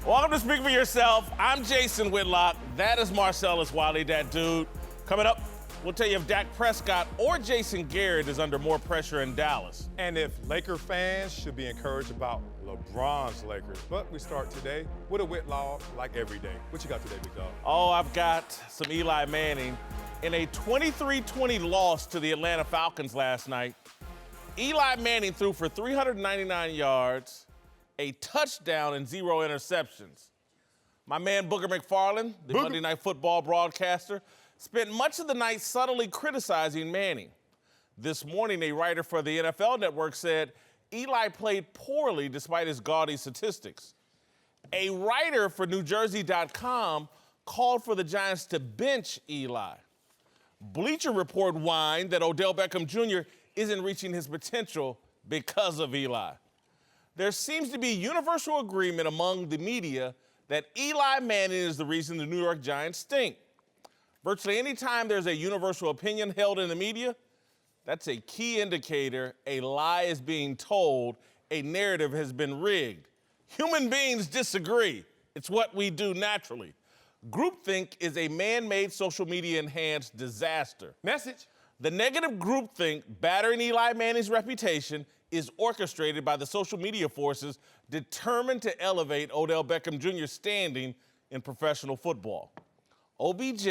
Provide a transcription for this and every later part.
Welcome to Speak for Yourself. I'm Jason Whitlock. That is Marcellus Wiley, that dude. Coming up, we'll tell you if Dak Prescott or Jason Garrett is under more pressure in Dallas. And if Laker fans should be encouraged about LeBron's Lakers. But we start today with a Whitlock like every day. What you got today, big dog? Oh, I've got some Eli Manning. In a 23-20 loss to the Atlanta Falcons last night, Eli Manning threw for 399 yards, a touchdown, and 0 interceptions. My man Booger McFarland, the Monday Night Football broadcaster, spent much of the night subtly criticizing Manning. This morning, a writer for the NFL Network said Eli played poorly despite his gaudy statistics. A writer for NewJersey.com called for the Giants to bench Eli. Bleacher Report whined that Odell Beckham Jr. isn't reaching his potential because of Eli. There seems to be universal agreement among the media that Eli Manning is the reason the New York Giants stink. Virtually any time there's a universal opinion held in the media, that's a key indicator a lie is being told, a narrative has been rigged. Human beings disagree. It's what we do naturally. Groupthink is a man-made social media-enhanced disaster. Message. The negative groupthink battering Eli Manning's reputation is orchestrated by the social media forces determined to elevate Odell Beckham Jr.'s standing in professional football. OBJ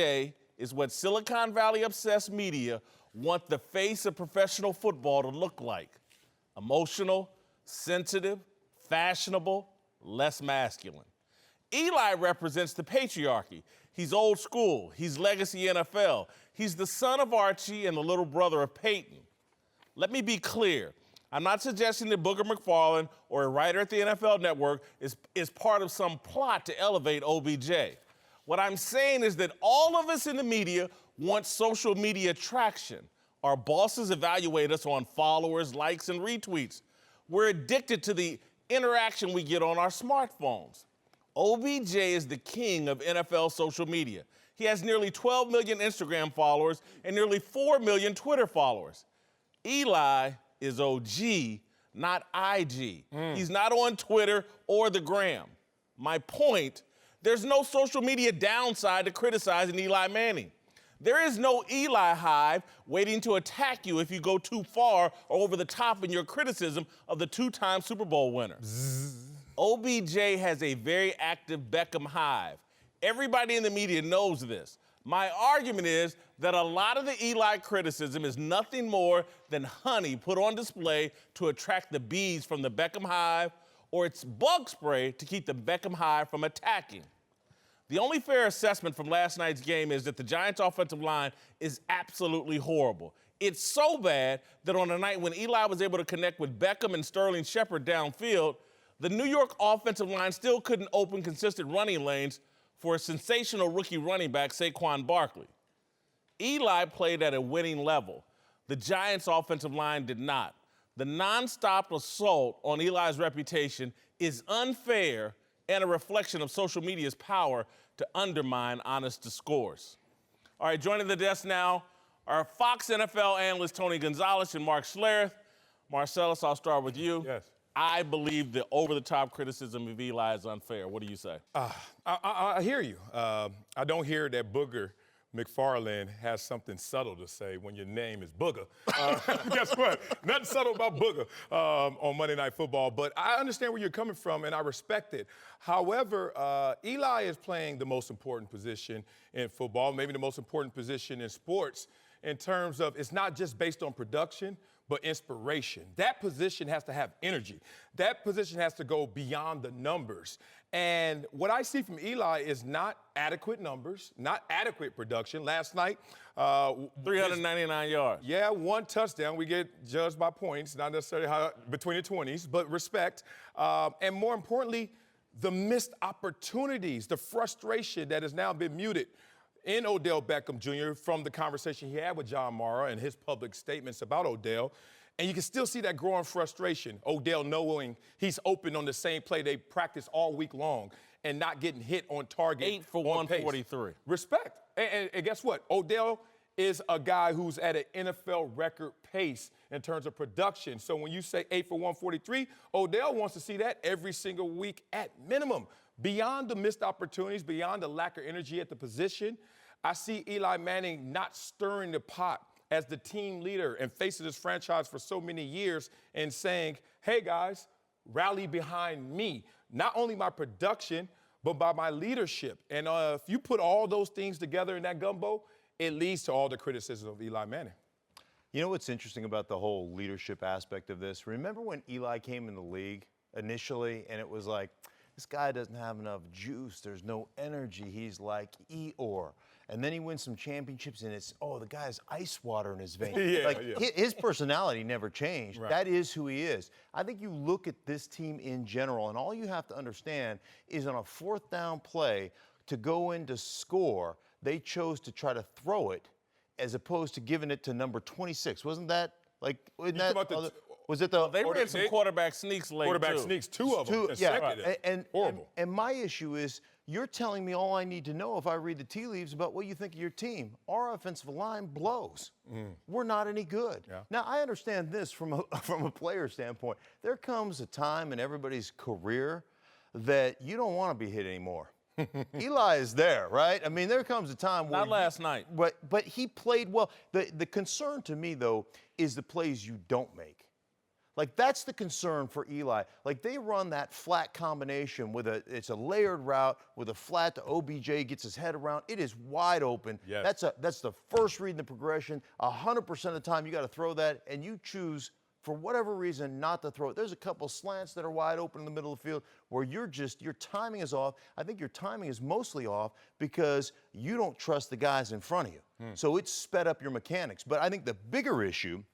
is what Silicon Valley-obsessed media want the face of professional football to look like. Emotional, sensitive, fashionable, less masculine. Eli represents the patriarchy. He's old school. He's legacy NFL. He's the son of Archie and the little brother of Peyton. Let me be clear. I'm not suggesting that Booger McFarland or a writer at the NFL Network is part of some plot to elevate OBJ. What I'm saying is that all of us in the media want social media traction. Our bosses evaluate us on followers, likes, and retweets. We're addicted to the interaction we get on our smartphones. OBJ is the king of NFL social media. He has nearly 12 million Instagram followers and nearly 4 million Twitter followers. Eli is OG, not IG. He's not on Twitter or the gram. My point, there's no social media downside to criticizing Eli Manning. There is no Eli hive waiting to attack you if you go too far or over the top in your criticism of the two-time Super Bowl winner. OBJ has a very active Beckham hive. Everybody in the media knows this. My argument is that a lot of the Eli criticism is nothing more than honey put on display to attract the bees from the Beckham hive, or it's bug spray to keep the Beckham hive from attacking. The only fair assessment from last night's game is that the Giants' offensive line is absolutely horrible. It's so bad that on a night when Eli was able to connect with Beckham and Sterling Shepard downfield, the New York offensive line still couldn't open consistent running lanes for a sensational rookie running back, Saquon Barkley. Eli played at a winning level. The Giants' offensive line did not. The nonstop assault on Eli's reputation is unfair and a reflection of social media's power to undermine honest discourse. All right, joining the desk now are Fox NFL analysts Tony Gonzalez and Mark Schlereth. Marcellus, I'll start with you. Yes. I believe the over-the-top criticism of Eli is unfair. What do you say? I hear you. I don't hear that Booger McFarland has something subtle to say when your name is Booger. Guess what? Nothing subtle about Booger on Monday Night Football, but I understand where you're coming from, and I respect it. However, Eli is playing the most important position in football, maybe the most important position in sports, in terms of it's not just based on production, but inspiration. That position has to have energy. That position has to go beyond the numbers. And what I see from Eli is not adequate numbers, not adequate production. Last night, 399 yards. Yeah, one touchdown. We get judged by points, not necessarily between the 20s, but respect. And more importantly, the missed opportunities, the frustration that has now been muted in Odell Beckham Jr. from the conversation he had with John Mara and his public statements about Odell. And you can still see that growing frustration. Odell knowing he's open on the same play they practice all week long and not getting hit on target. 8 for 143. Respect. And guess what? Odell is a guy who's at an NFL record pace in terms of production. So when you say 8 for 143, Odell wants to see that every single week at minimum. beyond the missed opportunities, beyond the lack of energy at the position, I see Eli Manning not stirring the pot as the team leader and facing this franchise for so many years and saying, hey, guys, rally behind me. Not only my production, but by my leadership. And if you put all those things together in that gumbo, it leads to all the criticism of Eli Manning. You know what's interesting about the whole leadership aspect of this? Remember when Eli came in the league initially, and it was like, this guy doesn't have enough juice. There's no energy. He's like Eeyore. And then he wins some championships, and it's, oh, the guy's ice water in his veins. His personality never changed. Right. That is who he is. I think you look at this team in general, and all you have to understand is on a fourth down play, to go in to score, they chose to try to throw it as opposed to giving it to number 26. Wasn't that, like, was it the... They ran some quarterback sneaks late, Quarterback sneaks, two of them. Horrible. And my issue is, you're telling me all I need to know if I read the tea leaves about what you think of your team. Our offensive line blows. We're not any good. Yeah. Now, I understand this from a player standpoint. There comes a time in everybody's career that you don't want to be hit anymore. Eli is there, right? I mean, there comes a time where... Not last night. But he played well. The concern to me, though, is the plays you don't make. Like, that's the concern for Eli. Like, they run that flat combination it's a layered route with a flat to OBJ, gets his head around. It is wide open. Yes. That's the first read in the progression. 100% of the time you got to throw that, and you choose, for whatever reason, not to throw it. There's a couple slants that are wide open in the middle of the field where your timing is off. I think your timing is mostly off because you don't trust the guys in front of you. So it's sped up your mechanics. But I think the bigger issue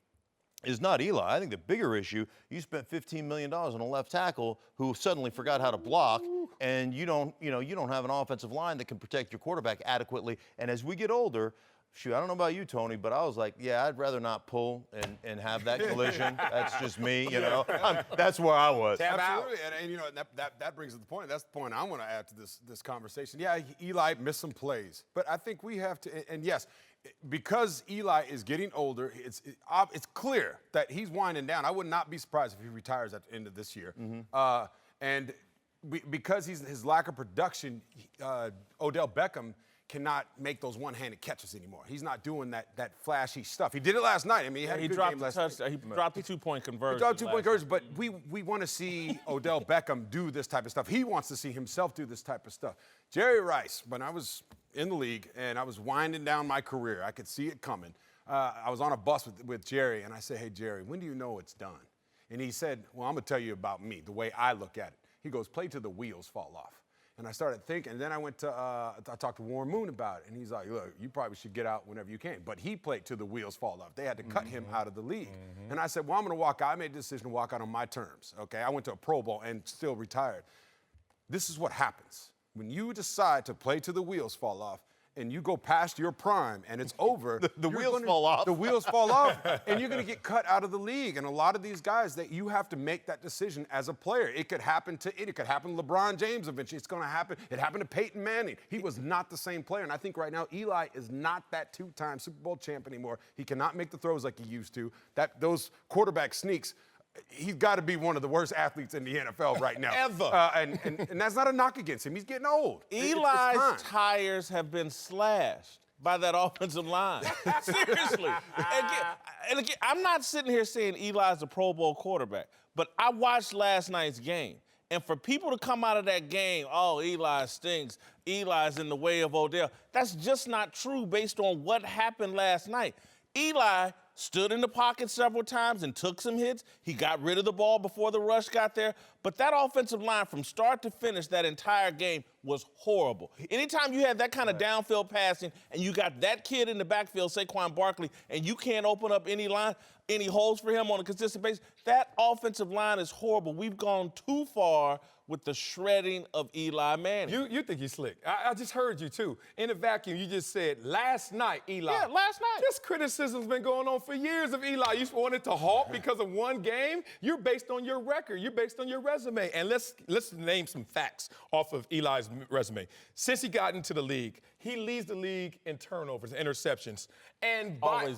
is not Eli. I think the bigger issue, you spent $15 million on a left tackle who suddenly forgot how to block, and you don't have an offensive line that can protect your quarterback adequately. And as we get older, shoot, I don't know about you, Tony, but I was like, yeah, I'd rather not pull and have that collision. That's just me, you know. That's where I was. Absolutely, and you know that brings us to the point. That's the point I want to add to this conversation. Yeah, Eli missed some plays, but I think we have to. And yes, because Eli is getting older, it's clear that he's winding down. I would not be surprised if he retires at the end of this year. Because his lack of production, Odell Beckham cannot make those one-handed catches anymore. He's not doing that flashy stuff. He did it last night. I mean, he had a good game last night. He dropped the two-point conversion. He dropped two-point conversion, but we want to see Odell Beckham do this type of stuff. He wants to see himself do this type of stuff. Jerry Rice, when I was in the league and I was winding down my career, I could see it coming. I was on a bus with Jerry, and I said, hey, Jerry, when do you know it's done? And he said, well, I'm going to tell you about me, the way I look at it. He goes, play till the wheels fall off. And I started thinking, and then I went to, I talked to Warren Moon about it, and he's like, look, you probably should get out whenever you can. But he played till the wheels fall off. They had to cut him out of the league. And I said, well, I'm going to walk out. I made the decision to walk out on my terms, okay? I went to a Pro Bowl and still retired. This is what happens. When you decide to play till the wheels fall off, and you go past your prime and it's over, the wheels fall off. The wheels fall off, and you're going to get cut out of the league. And a lot of these guys, that you have to make that decision as a player. It could happen to LeBron James eventually. It's going to happen. It happened to Peyton Manning. He was not the same player. And I think right now Eli is not that two-time Super Bowl champ anymore. He cannot make the throws like he used to. Those quarterback sneaks. He's got to be one of the worst athletes in the NFL right now. Ever. And that's not a knock against him. He's getting old. Eli's tires have been slashed by that offensive line. Seriously. And again, I'm not sitting here saying Eli's a Pro Bowl quarterback, but I watched last night's game. And for people to come out of that game, oh, Eli stinks, Eli's in the way of Odell, that's just not true based on what happened last night. Eli stood in the pocket several times and took some hits. He got rid of the ball before the rush got there. But that offensive line from start to finish that entire game was horrible. Anytime you had that kind of downfield passing and you got that kid in the backfield, Saquon Barkley, and you can't open up any holes for him on a consistent basis, that offensive line is horrible. We've gone too far with the shredding of Eli Manning. You think he's slick. I just heard you, too. In a vacuum, you just said, last night, Eli. Yeah, last night. This criticism's been going on for years of Eli. You wanted to halt because of one game? You're based on your record. You're based on your resume. And let's name some facts off of Eli's resume. Since he got into the league, he leads the league in turnovers, interceptions. And by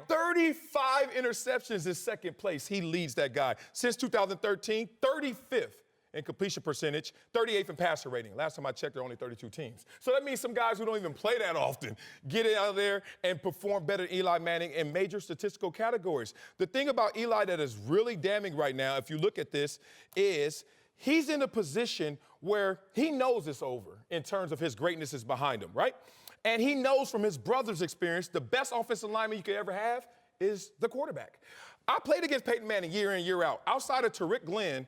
35 interceptions in second place, he leads that guy. Since 2013, 35th in completion percentage, 38th in passer rating. Last time I checked, there are only 32 teams. So that means some guys who don't even play that often get it out there and perform better than Eli Manning in major statistical categories. The thing about Eli that is really damning right now, if you look at this, is he's in a position where he knows it's over in terms of his greatness is behind him, right? And he knows from his brother's experience, the best offensive lineman you could ever have is the quarterback. I played against Peyton Manning year in, year out. Outside of Tariq Glenn,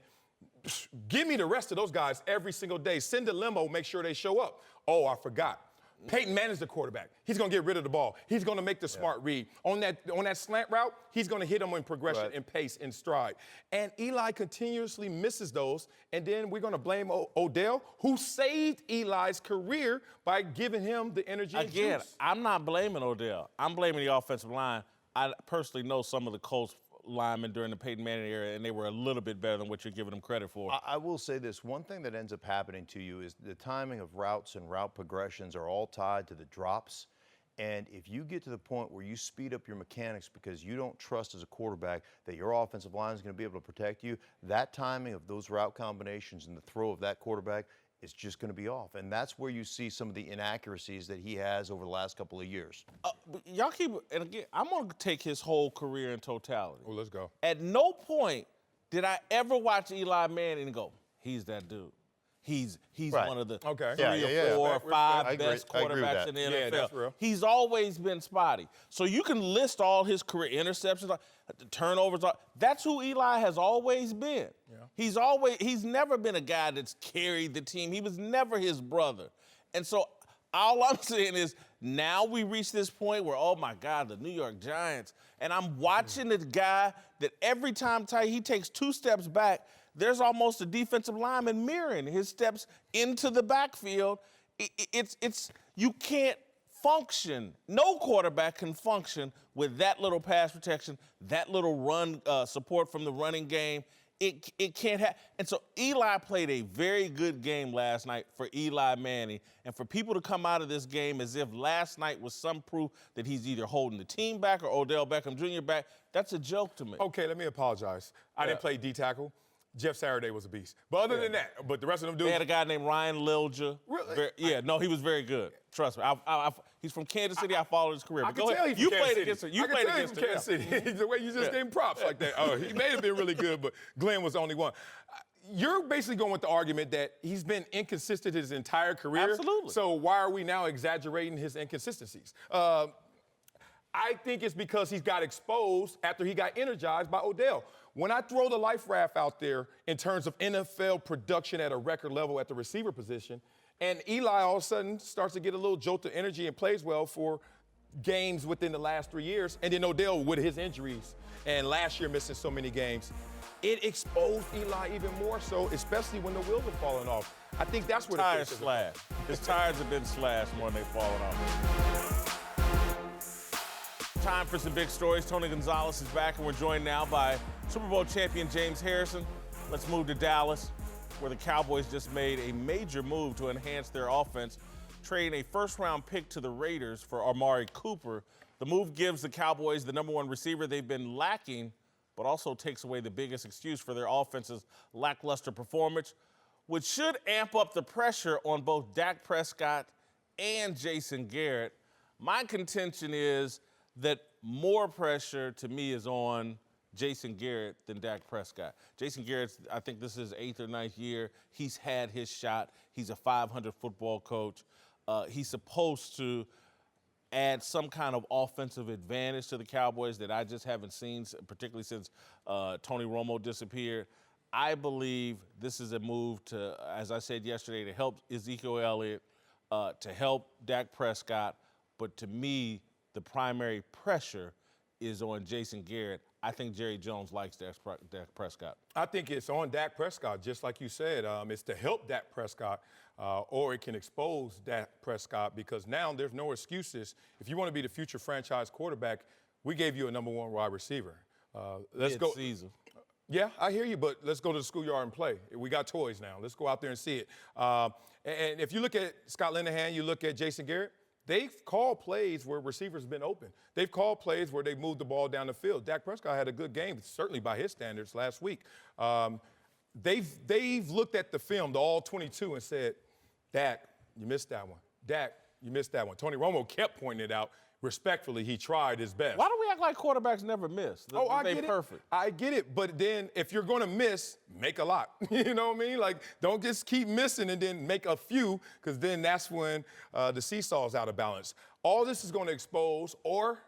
give me the rest of those guys every single day. Send a limo, make sure they show up. Oh, I forgot. Peyton Manning's the quarterback. He's going to get rid of the ball. He's going to make the smart read. On that slant route, he's going to hit him in progression, in pace, in stride. And Eli continuously misses those, and then we're going to blame Odell, who saved Eli's career by giving him the energy and Again, juice. I'm not blaming Odell. I'm blaming the offensive line. I personally know some of the Colts linemen during the Peyton Manning era, and they were a little bit better than what you're giving them credit for. I will say this. One thing that ends up happening to you is the timing of routes and route progressions are all tied to the drops. And if you get to the point where you speed up your mechanics because you don't trust as a quarterback that your offensive line is going to be able to protect you, that timing of those route combinations and the throw of that quarterback is just going to be off. And that's where you see some of the inaccuracies that he has over the last couple of years. But y'all keep, and again, I'm going to take his whole career in totality. Oh, let's go. At no point did I ever watch Eli Manning and go, he's that dude. He's Right. one of the Okay. three Yeah, or four or five I agree. best I agree with quarterbacks that. in the Yeah, NFL. that's real. He's always been spotty. So you can list all his career interceptions, turnovers. That's who Eli has always been. Yeah. He's never been a guy that's carried the team. He was never his brother. And so all I'm saying is now we reach this point where, oh my God, the New York Giants, and I'm watching this guy that every time he takes 2 steps back, there's almost a defensive lineman mirroring his steps into the backfield. You can't function. No quarterback can function with that little pass protection, that little run support from the running game. It can't happen. And so Eli played a very good game last night for Eli Manning. And for people to come out of this game as if last night was some proof that he's either holding the team back or Odell Beckham Jr. back, that's a joke to me. Okay, let me apologize. I didn't play D-tackle. Jeff Saturday was a beast. But other than that, but the rest of them dudes. They had a guy named Ryan Lilja. Really? He was very good. Trust me. He's from Kansas City. I followed his career. I But can go tell ahead. he's You from played Kansas against City. him. You I can played tell against he's from him. Kansas City. The way you just gave him props like that. Oh, he may have been really good, but Glenn was the only one. You're basically going with the argument that he's been inconsistent his entire career. Absolutely. So why are we now exaggerating his inconsistencies? I think it's because he's got exposed after he got energized by Odell. When I throw the life raft out there in terms of NFL production at a record level at the receiver position, and Eli all of a sudden starts to get a little jolt of energy and plays well for games within the last 3 years, and then Odell with his injuries and last year missing so many games, it exposed Eli even more so, especially when the wheels are falling off. I think that's where Tires slashed. His tires have been slashed more than they've fallen off. Time for some big stories. Tony Gonzalez is back, and we're joined now by Super Bowl champion James Harrison. Let's move to Dallas, where the Cowboys just made a major move to enhance their offense, trading a first-round pick to the Raiders for Amari Cooper. The move gives the Cowboys the #1 receiver they've been lacking, but also takes away the biggest excuse for their offense's lackluster performance, which should amp up the pressure on both Dak Prescott and Jason Garrett. My contention is that more pressure to me is on Jason Garrett than Dak Prescott. Jason Garrett, I think this is his 8th or 9th year. He's had his shot. He's a 500 football coach. He's supposed to add some kind of offensive advantage to the Cowboys that I just haven't seen, particularly since Tony Romo disappeared. I believe this is a move to, as I said yesterday, to help Ezekiel Elliott, to help Dak Prescott. But to me, the primary pressure is on Jason Garrett. I think Jerry Jones likes Dak Prescott. I think it's on Dak Prescott, just like you said. It's to help Dak Prescott, or it can expose Dak Prescott, because now there's no excuses. If you want to be the future franchise quarterback, we gave you a #1 wide receiver. Let's go. Mid-season. Yeah, I hear you, but let's go to the schoolyard and play. We got toys now. Let's go out there and see it. And if you look at Scott Linehan, you look at Jason Garrett, they've called plays where receivers have been open. They've called plays where they moved the ball down the field. Dak Prescott had a good game, certainly by his standards, last week. they've looked at the film, the all 22, and said, Dak, you missed that one. Dak, you missed that one. Tony Romo kept pointing it out. Respectfully, he tried his best. Why do we act like quarterbacks never miss? I They get perfect. it. I get it, but then if you're going to miss, make a lot. You know what I mean? Like, don't just keep missing and then make a few, because then that's when the seesaw's out of balance. All this is going to expose or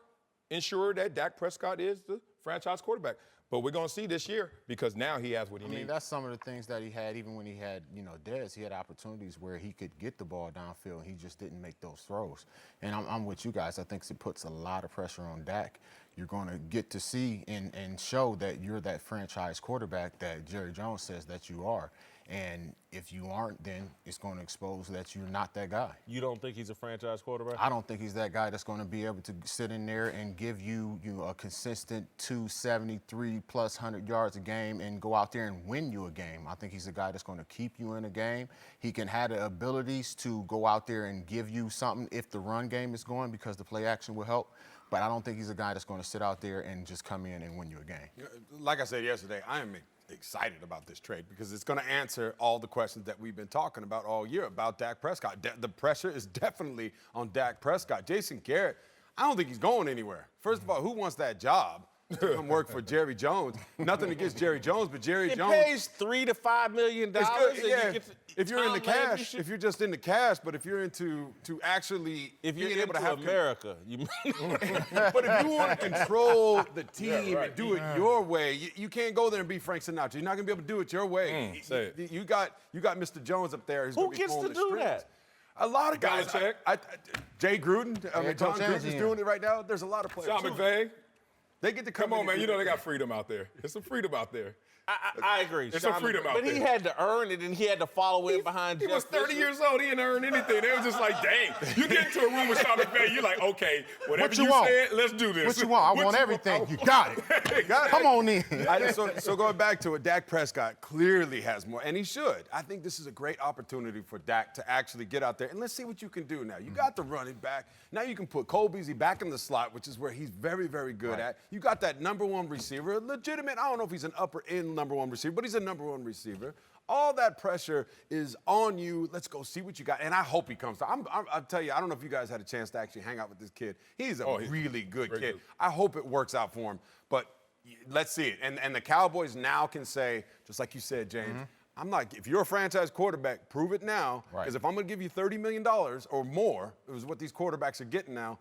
ensure that Dak Prescott is the franchise quarterback. But we're going to see this year because now he has what he needs. I mean, that's some of the things that he had, even when he had, Dez, he had opportunities where he could get the ball downfield. He just didn't make those throws. And I'm with you guys. I think it puts a lot of pressure on Dak. You're going to get to see and show that you're that franchise quarterback that Jerry Jones says that you are. And if you aren't, then it's going to expose that you're not that guy. You don't think he's a franchise quarterback? I don't think he's that guy that's going to be able to sit in there and give you a consistent 273 plus 100 yards a game and go out there and win you a game. I think he's a guy that's going to keep you in a game. He can have the abilities to go out there and give you something if the run game is going, because the play action will help. But I don't think he's a guy that's going to sit out there and just come in and win you a game. Like I said yesterday, I am excited about this trade because it's going to answer all the questions that we've been talking about all year about Dak Prescott. The pressure is definitely on Dak Prescott. Jason Garrett, I don't think he's going anywhere. First of all, who wants that job to come work for Jerry Jones? Nothing against Jerry Jones, but Jerry Jones. It pays $3 to $5 million. It's good, and yeah. You get if you're in the Tom cash, Landry if you're just in the cash, but if you're into actually if you're being able to into have America, you but if you want to control the team and do it your way, you can't go there and be Frank Sinatra. You're not going to be able to do it your way. Say it. You got Mr. Jones up there. Who's who gonna be gets pulling to the do strings. that? A lot of guys. Belichick. Jay Gruden. John Coach Gruden's Angie. doing it right now. There's a lot of players. Sean too. McVay. They get to come Come on, in man. and You do know they it. got freedom out there. There's some freedom out there. I agree. There's some freedom out but there. he had to earn it, and he had to follow it behind He Jeff was 30 Fisher. years old. He didn't earn anything. They was just like, dang. You get into a room with Sean McVay, you're like, okay, whatever What you you want? said, let's do this. What you want? I want everything. You got it. Got it. Come on in. So going back to it, Dak Prescott clearly has more, and he should. I think this is a great opportunity for Dak to actually get out there, and let's see what you can do now. You got the running back. Now you can put Cole Beasley back in the slot, which is where he's very, very good at. You got that number one receiver, legitimate. I don't know if he's an upper-end number one receiver, but he's a number one receiver. All that pressure is on you. Let's go see what you got. And I hope he comes. I'll tell you, I don't know if you guys had a chance to actually hang out with this kid. He's a really good kid. good. I hope it works out for him. But let's see it. And the Cowboys now can say, just like you said, James, I'm not, if you're a franchise quarterback, prove it now. Right. Because if I'm going to give you $30 million or more, it was what these quarterbacks are getting now,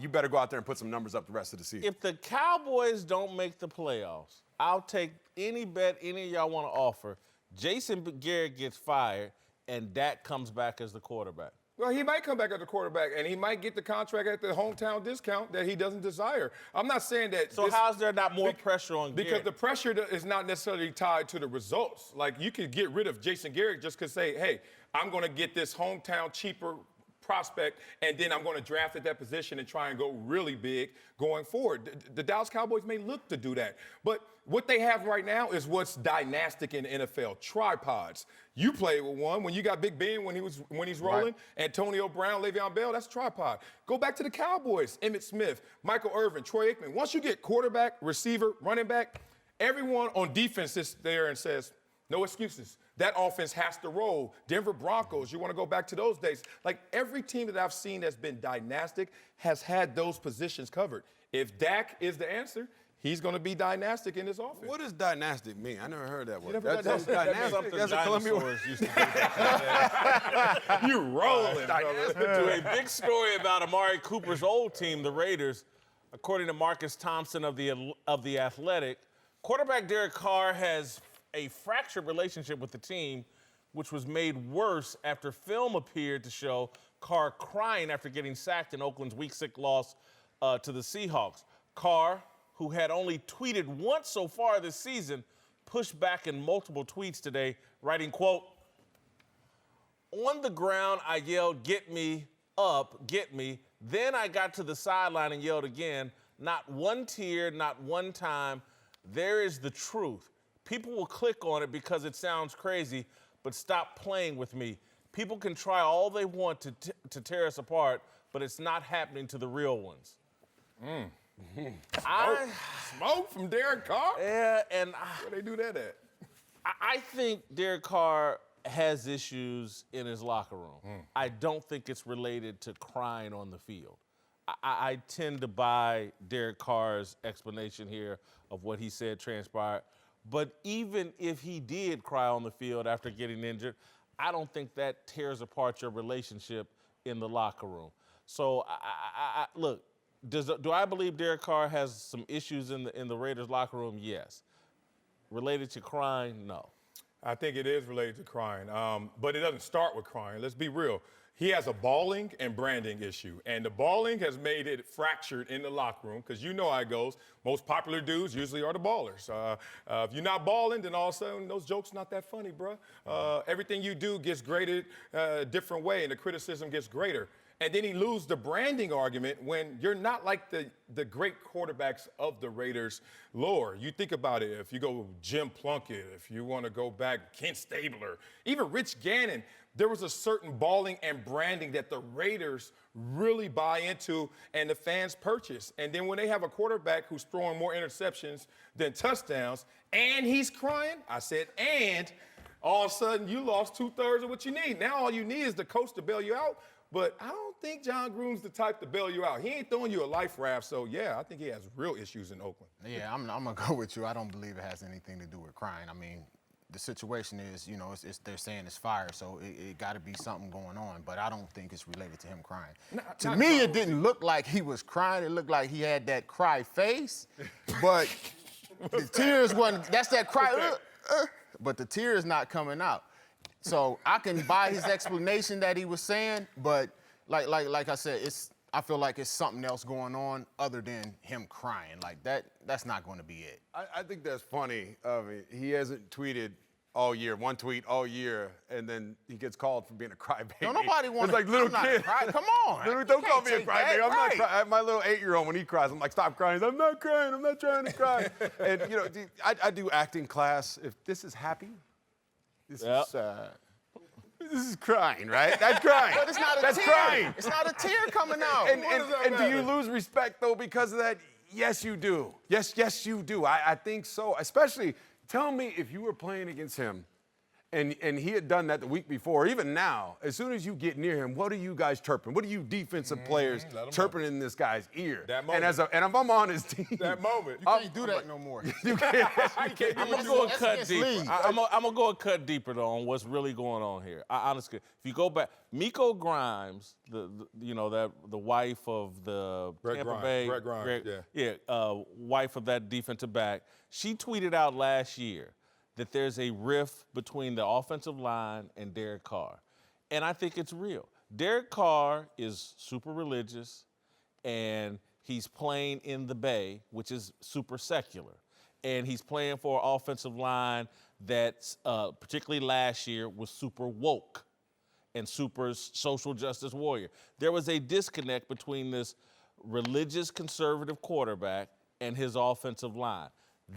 you better go out there and put some numbers up the rest of the season. If the Cowboys don't make the playoffs, I'll take any bet any of y'all want to offer. Jason Garrett gets fired, and Dak comes back as the quarterback. Well, he might come back as a quarterback, and he might get the contract at the hometown discount that he doesn't desire. I'm not saying that. So how's there not more pressure on Because Garrett? the pressure is not necessarily tied to the results. Like, you could get rid of Jason Garrett just because say, hey, I'm going to get this hometown cheaper prospect, and then I'm going to draft at that position and try and go really big going forward. The Dallas Cowboys may look to do that. But what they have right now is what's dynastic in the NFL, tripods. You played with one when you got Big Ben when he's rolling, Antonio Brown, Le'Veon Bell, that's a tripod. Go back to the Cowboys, Emmitt Smith, Michael Irvin, Troy Aikman. Once you get quarterback, receiver, running back, everyone on defense sits there and says, no excuses. That offense has to roll. Denver Broncos, you want to go back to those days. Like, every team that I've seen that's been dynastic has had those positions covered. If Dak is the answer, he's going to be dynastic in this offense. What does dynastic mean? I never heard that word. never heard that? dynastic. Something That's a Columbia word. dinosaurs used to do. You rolling, brother. To a big story about Amari Cooper's old team, the Raiders. According to Marcus Thompson of the Athletic, quarterback Derek Carr has a fractured relationship with the team, which was made worse after film appeared to show Carr crying after getting sacked in Oakland's Week 6 loss to the Seahawks. Carr, who had only tweeted once so far this season, pushed back in multiple tweets today, writing, quote, "On the ground, I yelled, 'Get me up, get me.' Then I got to the sideline and yelled again. Not one tear, not one time. There is the truth. People will click on it because it sounds crazy, but stop playing with me. People can try all they want to tear us apart, but it's not happening to the real ones." Smoke from Derek Carr? Yeah, and Where they do that at? I think Derek Carr has issues in his locker room. I don't think it's related to crying on the field. I tend to buy Derek Carr's explanation here of what he said transpired. But even if he did cry on the field after getting injured, I don't think that tears apart your relationship in the locker room. So, look, do I believe Derek Carr has some issues in the Raiders locker room? Yes. Related to crying? No. I think it is related to crying, but it doesn't start with crying. Let's be real. He has a balling and branding issue, and the balling has made it fractured in the locker room because you know how it goes. Most popular dudes usually are the ballers. If you're not balling, then all of a sudden those jokes not that funny, bro. Everything you do gets graded a different way, and the criticism gets greater. And then he loses the branding argument when you're not like the great quarterbacks of the Raiders lore. You think about it, if you go Jim Plunkett, if you want to go back, Kent Stabler, even Rich Gannon, there was a certain balling and branding that the Raiders really buy into and the fans purchase. And then when they have a quarterback who's throwing more interceptions than touchdowns and he's crying, I said, and all of a sudden you lost 2/3 of what you need. Now all you need is the coach to bail you out. But I don't think John Gruden's the type to bail you out. He ain't throwing you a life raft, so yeah, I think he has real issues in Oakland. Yeah, I'm gonna go with you. I don't believe it has anything to do with crying. I mean, the situation is, you know, they're saying it's fire, so it got to be something going on. But I don't think it's related to him crying. To me, it didn't look like he was crying. It looked like he had that cry face, but the tears wasn't. That's that cry, but the tears not coming out. So I can buy his explanation that he was saying, but like I said, I feel like it's something else going on other than him crying. Like that's not going to be it. I think that's funny. He hasn't tweeted all year, one tweet all year, and then he gets called for being a crybaby. No, nobody wants. It's like little kid. Come on. Don't call me a crybaby. I'm not crying. My little 8-year-old, when he cries, I'm like, stop crying. He's, I'm not crying. I'm not trying to cry. And you know, I do acting class. If this is happy, this is sad. This is crying, right? That's crying. But it's not a That's tear. crying. It's not a tear coming out. And do you lose respect, though, because of that? Yes, you do. Yes, you do. I think so. Especially, tell me if you were playing against him and he had done that the week before, even now, as soon as you get near him, what are you guys chirping? What are you defensive players chirping in this guy's ear? That moment. And if I'm on his team. That moment. You can't do that no more. You can't. I'm gonna go a cut deeper. I'm gonna go a cut deeper though on what's really going on here. Honestly, if you go back, Miko Grimes, the wife of the Tampa Bay, Brett Grimes, wife of that defensive back, she tweeted out last year that there's a rift between the offensive line and Derek Carr, and I think it's real. Derek Carr is super religious, and he's playing in the Bay, which is super secular. And he's playing for an offensive line that's, particularly last year, was super woke and super social justice warrior. There was a disconnect between this religious conservative quarterback and his offensive line.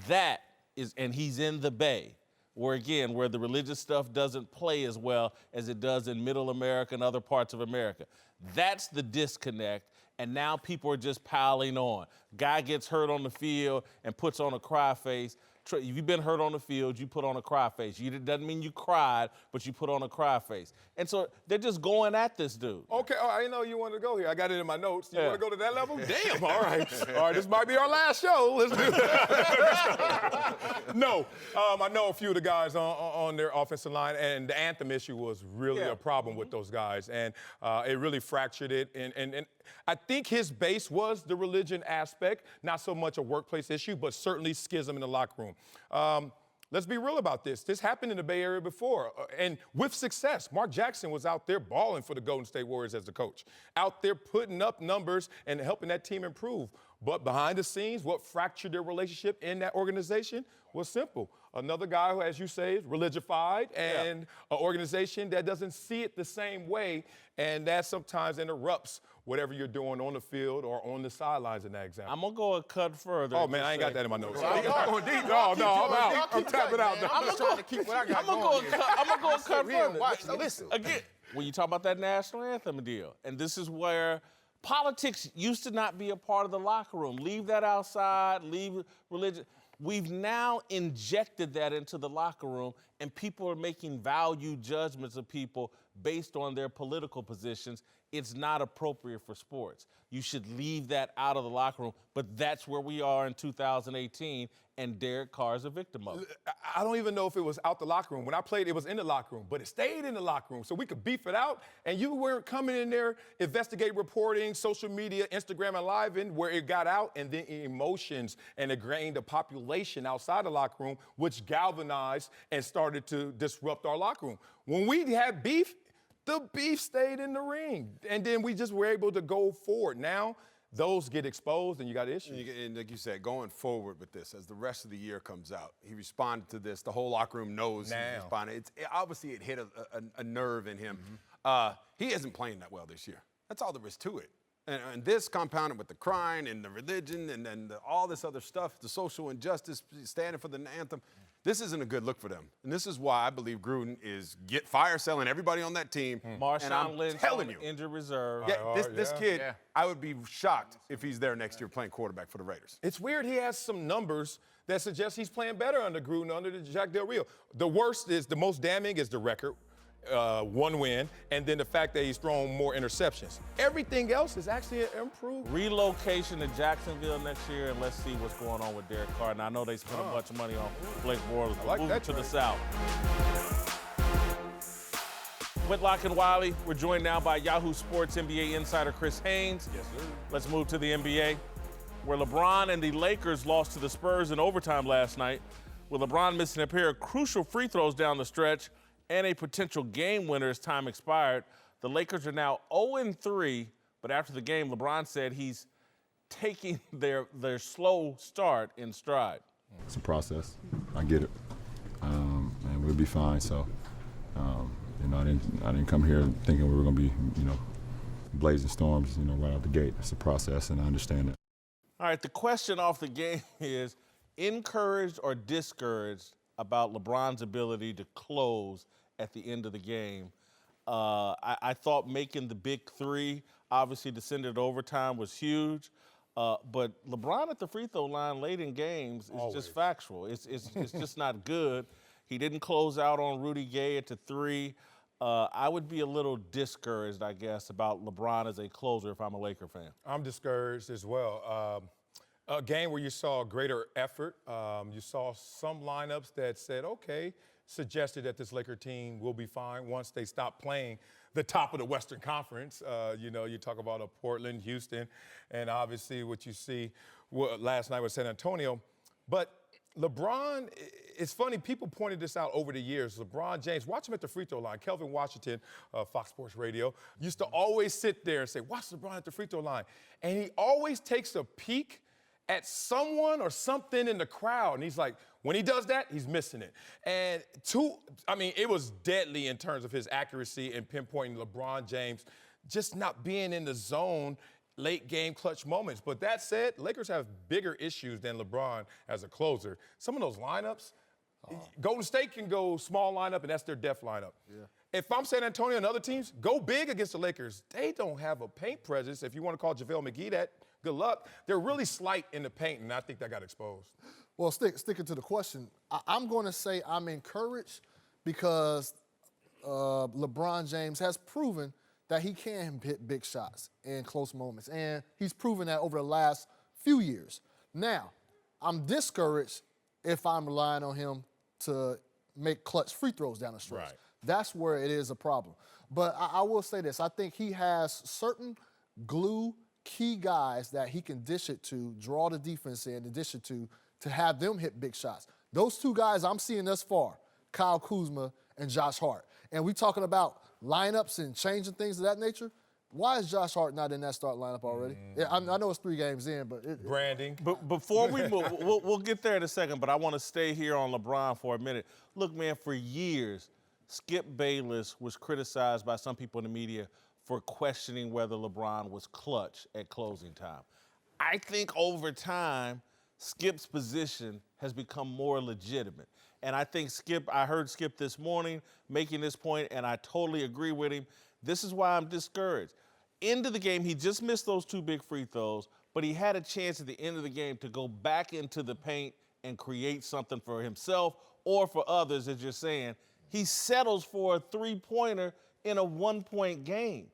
That is, and he's in the Bay, where the religious stuff doesn't play as well as it does in Middle America and other parts of America. That's the disconnect, and now people are just piling on. Guy gets hurt on the field and puts on a cry face. If you've been hurt on the field, you put on a cry face. It doesn't mean you cried, but you put on a cry face. And so they're just going at this dude. Okay, I didn't know you wanted to go here. I got it in my notes. You want to go to that level? Damn, all right. All right, this might be our last show. Let's do it. No, I know a few of the guys on their offensive line, and the anthem issue was really a problem with those guys, and it really fractured it. And I think his base was the religion aspect, not so much a workplace issue, but certainly schism in the locker room. Let's be real about this. This happened in the Bay Area before, and with success. Mark Jackson was out there balling for the Golden State Warriors as the coach, out there putting up numbers and helping that team improve. But behind the scenes, what fractured their relationship in that organization was simple. Another guy who, as you say, is religified, and an organization that doesn't see it the same way, and that sometimes interrupts whatever you're doing on the field or on the sidelines in that example. I'm gonna go a cut further. Oh man, I ain't got that in my notes. I'm going deep. No, I'm out. I'm tapping out. I'm just trying to keep what I got I'm gonna go a cut further. Watch, listen. Again, when you talk about that national anthem deal, and this is where politics used to not be a part of the locker room. Leave that outside, leave religion. We've now injected that into the locker room, and people are making value judgments of people based on their political positions. It's not appropriate for sports. You should leave that out of the locker room, but that's where we are in 2018, and Derek Carr is a victim of it. I don't even know if it was out the locker room. When I played, it was in the locker room, but it stayed in the locker room. So we could beef it out, and you weren't coming in there, investigating, reporting, social media, Instagram, and live in where it got out, and then emotions and ingrained the population outside the locker room, which galvanized and started to disrupt our locker room. When we had beef, the beef stayed in the ring, and then we just were able to go forward. Now, those get exposed, and you got issues. And like you said, going forward with this, as the rest of the year comes out, he responded to this. The whole locker room knows he responded. Obviously, it hit a nerve in him. He isn't playing that well this year. That's all there is to it. And this compounded with the crying and the religion and then all this other stuff, the social injustice, standing for the anthem. This isn't a good look for them. And this is why I believe Gruden is fire selling everybody on that team. Marshawn Lynch on injured reserve. This kid, I would be shocked if he's there next year playing quarterback for the Raiders. It's weird. He has some numbers that suggest he's playing better under Gruden, under the Jack Del Rio. The most damning is the record. 1 win, and then the fact that he's thrown more interceptions. Everything else is actually improved. Relocation to Jacksonville next year, and let's see what's going on with Derek Carr. And I know they spent a bunch of money on Blake Bortles, but moving to the South. Whitlock and Wiley, we're joined now by Yahoo Sports NBA insider Chris Haynes. Yes, sir. Let's move to the NBA, where LeBron and the Lakers lost to the Spurs in overtime last night, with LeBron missing a pair of crucial free throws down the stretch and a potential game winner as time expired. The Lakers are now 0-3, but after the game, LeBron said he's taking their slow start in stride. It's a process. I get it, and we'll be fine. So, I didn't come here thinking we were going to be, blazing storms, right out the gate. It's a process, and I understand it. All right, the question off the game is, encouraged or discouraged about LeBron's ability to close at the end of the game? I thought making the big three, obviously to send it to overtime, was huge. But LeBron at the free throw line late in games is just factual. It's just not good. He didn't close out on Rudy Gay at the 3. I would be a little discouraged, I guess, about LeBron as a closer if I'm a Laker fan. I'm discouraged as well. A game where you saw a greater effort. You saw some lineups that said, okay, suggested that this Laker team will be fine once they stop playing the top of the Western Conference. You talk about a Portland, Houston, and obviously what you see last night with San Antonio. But LeBron, it's funny, people pointed this out over the years. LeBron James, watch him at the free throw line. Kelvin Washington, Fox Sports Radio, used to always sit there and say, watch LeBron at the free throw line. And he always takes a peek at someone or something in the crowd. And he's like, when he does that, he's missing it. And it was deadly in terms of his accuracy and pinpointing LeBron James just not being in the zone late game clutch moments. But that said, Lakers have bigger issues than LeBron as a closer. Some of those lineups, Golden State can go small lineup, and that's their death lineup. Yeah. If I'm San Antonio and other teams, go big against the Lakers. They don't have a paint presence. If you want to call JaVale McGee that, good luck. They're really slight in the paint, and I think that got exposed. Well, sticking to the question, I'm going to say I'm encouraged because LeBron James has proven that he can hit big shots in close moments, and he's proven that over the last few years. Now, I'm discouraged if I'm relying on him to make clutch free throws down the stretch. Right. That's where it is a problem. But I will say this. I think he has certain glue key guys that he can dish it to, draw the defense in, and dish it to have them hit big shots. Those two guys I'm seeing thus far, Kyle Kuzma and Josh Hart. And we talking about lineups and changing things of that nature. Why is Josh Hart not in that start lineup already? Yeah, I know it's 3 games in, but branding. But before we move, we'll get there in a second, but I want to stay here on LeBron for a minute. Look, man, for years, Skip Bayless was criticized by some people in the media for questioning whether LeBron was clutch at closing time. I think over time, Skip's position has become more legitimate. And I think I heard Skip this morning making this point, and I totally agree with him. This is why I'm discouraged. End of the game, he just missed those 2 big free throws, but he had a chance at the end of the game to go back into the paint and create something for himself or for others, as you're saying. He settles for a three-pointer in a 1-point game.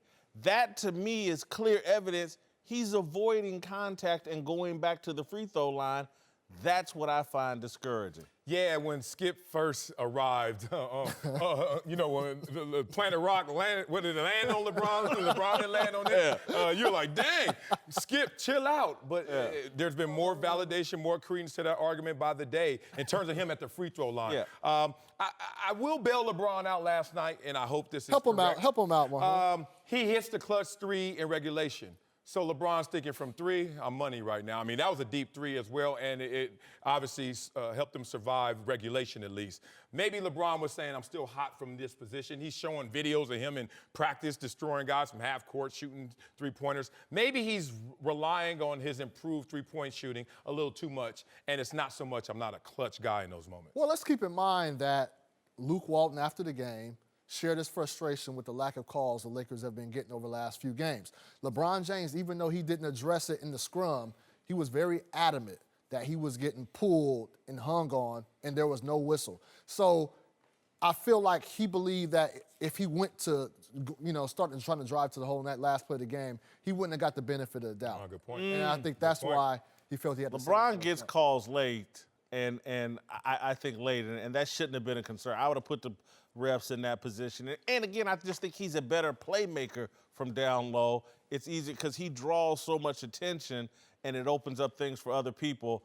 That, to me, is clear evidence he's avoiding contact and going back to the free throw line. That's what I find discouraging. Yeah, when Skip first arrived, you know, when the Planet Rock landed, what did it land on LeBron? LeBron didn't land on it. You're like, dang, Skip, chill out. But there's been more validation, more credence to that argument by the day in terms of him at the free throw line. Yeah. I will bail LeBron out last night, and I hope this is Help correct. Help him out, Mahmoud. He hits the clutch three in regulation. So LeBron's thinking from three, I'm money right now. I mean, that was a deep three as well, and it obviously helped him survive regulation at least. Maybe LeBron was saying, I'm still hot from this position. He's showing videos of him in practice destroying guys from half court, shooting three-pointers. Maybe he's relying on his improved three-point shooting a little too much, and it's not so much I'm not a clutch guy in those moments. Well, let's keep in mind that Luke Walton, after the game, shared his frustration with the lack of calls the Lakers have been getting over the last few games. LeBron James, even though he didn't address it in the scrum, he was very adamant that he was getting pulled and hung on, and there was no whistle. So I feel like he believed that if he went to, you know, trying to drive to the hole in that last play of the game, he wouldn't have got the benefit of the doubt. Oh, good point. And I think that's why he felt he had to LeBron gets calls late, and I think late, and that shouldn't have been a concern. I would have put the refs in that position. And again, I just think he's a better playmaker from down low. It's easy because he draws so much attention, and it opens up things for other people.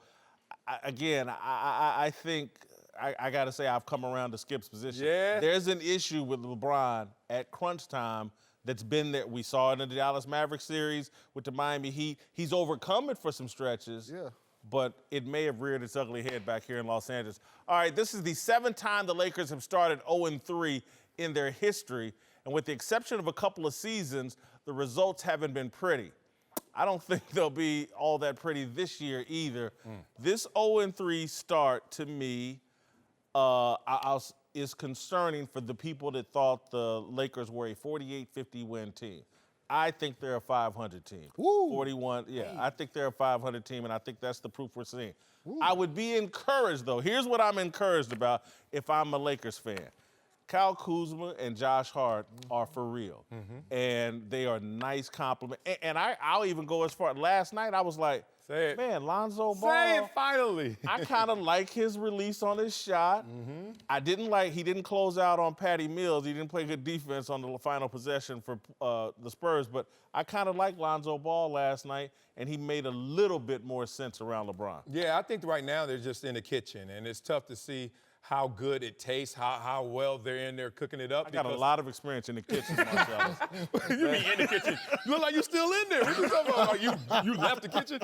I think I got to say I've come around to Skip's position. Yeah. There's an issue with LeBron at crunch time that's been there. We saw it in the Dallas Mavericks series with the Miami Heat. He's overcome it for some stretches. Yeah. But it may have reared its ugly head back here in Los Angeles. All right, this is the 7th time the Lakers have started 0-3 in their history. And with the exception of a couple of seasons, the results haven't been pretty. I don't think they'll be all that pretty this year either. This 0-3 start, to me, is concerning for the people that thought the Lakers were a 48-50 win team. I think they're a 500 team. Woo. 41, yeah. I think they're a 500 team, and I think that's the proof we're seeing. I would be encouraged, though. Here's what I'm encouraged about if I'm a Lakers fan. Kyle Kuzma and Josh Hart are for real, and they are nice compliment. And I'll even go as far. Last night I was like, Say it. man, Lonzo Ball. Say it finally. I kind of like his release on his shot. I didn't like he didn't close out on Patty Mills. He didn't play good defense on the final possession for the Spurs. But I kind of liked Lonzo Ball last night, and he made a little bit more sense around LeBron. Yeah, I think right now they're just in the kitchen, and it's tough to see how good it tastes, how well they're in there cooking it up. I got a lot of experience in the kitchen, Marcellus. You mean in the kitchen? You look like you're still in there. What you talking about? You left the kitchen?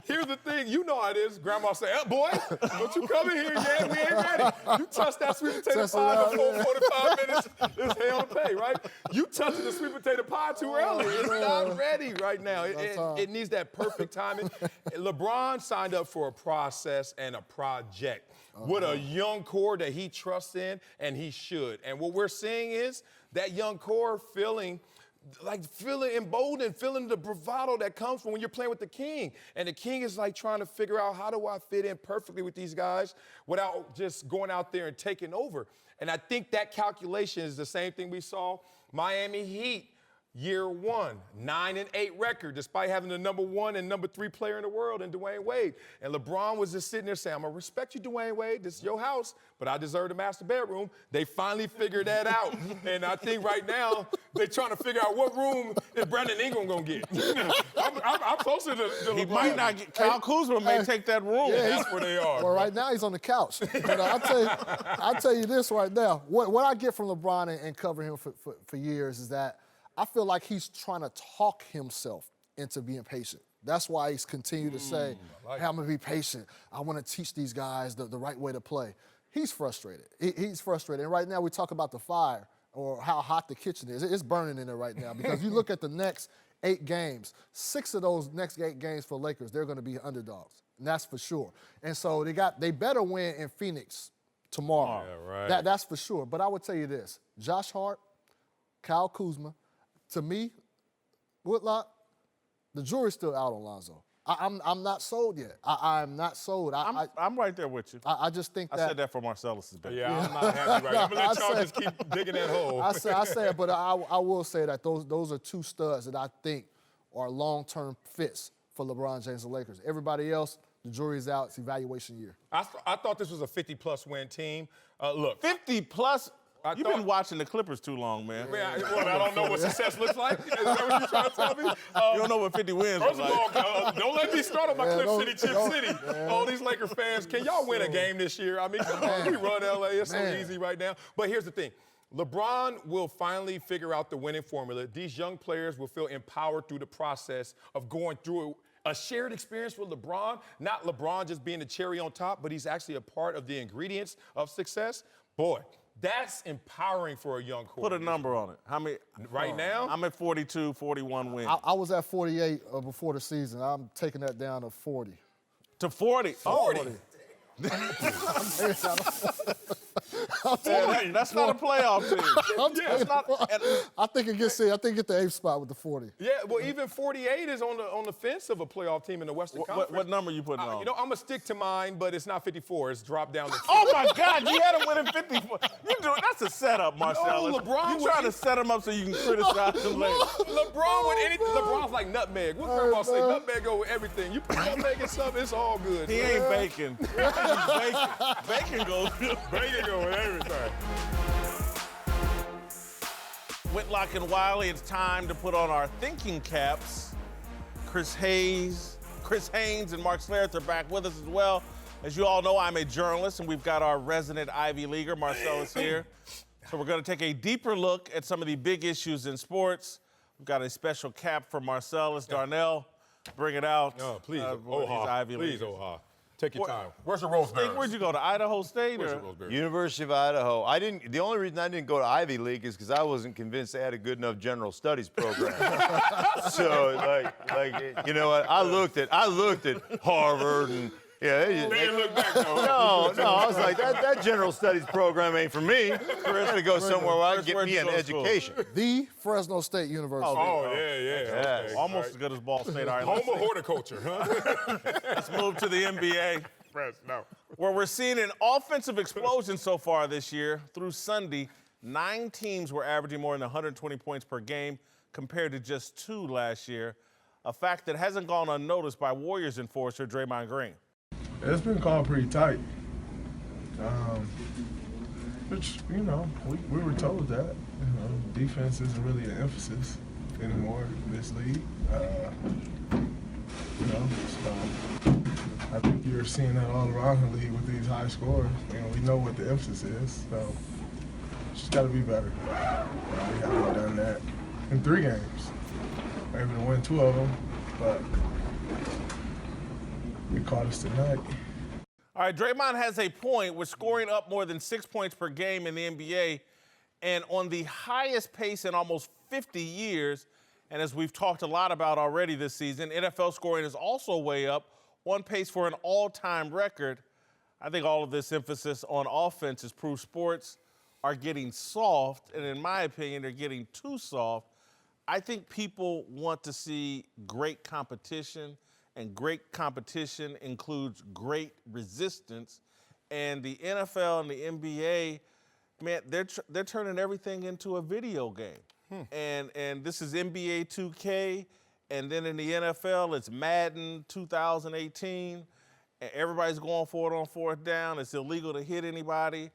Here's the thing. You know how it is. Grandma say, boy, don't you come in here yet. We ain't ready. You touch that sweet potato pie before 45 minutes, it's hell to pay, right? You touching the sweet potato pie too early. It's not ready right now. It needs that perfect timing. LeBron signed up for a process and a project. With a young core that he trusts in, and he should. And what we're seeing is that young core feeling emboldened, feeling the bravado that comes from when you're playing with the king. And the king is like trying to figure out, how do I fit in perfectly with these guys without just going out there and taking over? And I think that calculation is the same thing we saw Miami Heat. Year 1, 9-8 record, despite having the number 1 and number 3 player in the world in Dwayne Wade. And LeBron was just sitting there saying, I'm going to respect you, Dwayne Wade. This is your house, but I deserve the master bedroom. They finally figured that out. And I think right now they're trying to figure out what room is Brandon Ingram going to get. I'm closer to LeBron. He might not get, Kyle Kuzma may take that room. Yeah, That's where they are. Well, right now he's on the couch. But I'll tell you this right now. What I get from LeBron and covering him for years is that I feel like he's trying to talk himself into being patient. That's why he's continued to say, hey, I'm going to be patient. I want to teach these guys the right way to play. He's frustrated. He's frustrated. And right now we talk about the fire or how hot the kitchen is. It's burning in there right now because you look at the next 8 games, 6 of those next 8 games for Lakers, they're going to be underdogs. And that's for sure. And so they better win in Phoenix tomorrow. Yeah, right. That's for sure. But I would tell you this, Josh Hart, Kyle Kuzma, to me, Whitlock, the jury's still out on Lonzo. I'm not sold yet. I'm not sold. I'm right there with you. I just think I that. said that for Marcellus's bench. Yeah, I'm not happy right now. I'm going to let y'all I just keep digging that hole. I say it, but I will say that those are two studs that I think are long-term fits for LeBron James and the Lakers. Everybody else, the jury's out. It's evaluation year. I thought this was a 50-plus win team. Look. 50 plus. You've been watching the Clippers too long, man. I don't know what success looks like. Is that what you're trying to tell me? You don't know what 50 wins First look of like. all, don't let me start on my Clip City, Chip City. All these Laker fans, can y'all win a game this year? I mean, come on, we run LA. It's so easy right now. But here's the thing. LeBron will finally figure out the winning formula. These young players will feel empowered through the process of going through a shared experience with LeBron. Not LeBron just being the cherry on top, but he's actually a part of the ingredients of success. Boy, that's empowering for a young core. Put a number on it. How many? Right now? I'm at 42, 41 wins. I was at 48 before the season. I'm taking that down to 40. To 40. 40. That's not a playoff team. I think it gets I think it get the 8th spot with the 40. Yeah, well, even 48 is on the fence of a playoff team in the Western Conference. What number you putting on? You know, I'm going to stick to mine, but it's not 54. It's dropped down to 50. Oh, my God. You had him winning 54. That's a setup, Marcellus. LeBron You trying to set him up so you can criticize him later. LeBron with anything. LeBron's like nutmeg. What grandma say? Nutmeg go with everything. You put nutmeg in something, it's all good. He ain't bacon. He's bacon. Bacon goes Bacon go with everything. Whitlock and Wiley, it's time to put on our thinking caps. Chris Haynes, and Mark Slareth are back with us as well. As you all know, I'm a journalist, and we've got our resident Ivy Leaguer, Marcellus, here. So we're going to take a deeper look at some of the big issues in sports. We've got a special cap for Marcellus. Darnell, bring it out. No, please, Oha. Please, Oha. Take your time. Where's your Roseberry? Where'd you go, to Idaho State? Where's Or? your Roseberry? University of Idaho. The only reason I didn't go to Ivy League is because I wasn't convinced they had a good enough general studies program. So, you know what? I looked at Harvard and They didn't look back, though. No, I was like, that general studies program ain't for me. I got to go somewhere where I can get me an education. The Fresno State University. Oh, yeah. Okay. Almost as good as Ball State. All right, Home of horticulture, huh? let's move to the NBA. Where we're seeing an offensive explosion so far this year. Through Sunday, 9 teams were averaging more than 120 points per game compared to just 2 last year, a fact that hasn't gone unnoticed by Warriors enforcer Draymond Green. It's been called pretty tight, which, you know, we were told that. You know, defense isn't really an emphasis anymore in this league. You know, so I think you're seeing that all around the league with these high scores. You know, we know what the emphasis is, so just got to be better. We haven't done that in 3 games. We're able to win 2 of them, but it caught us tonight. All right, Draymond has a point with scoring up more than 6 points per game in the NBA and on the highest pace in almost 50 years. And as we've talked a lot about already this season, NFL scoring is also way up, on pace for an all-time record. I think all of this emphasis on offense has proved sports are getting soft, and in my opinion, they're getting too soft. I think people want to see great competition, and great competition includes great resistance. And the NFL and the NBA, man, they're turning everything into a video game. And this is NBA 2K, and then in the NFL, it's Madden 2018. And everybody's going for it on 4th down. It's illegal to hit anybody.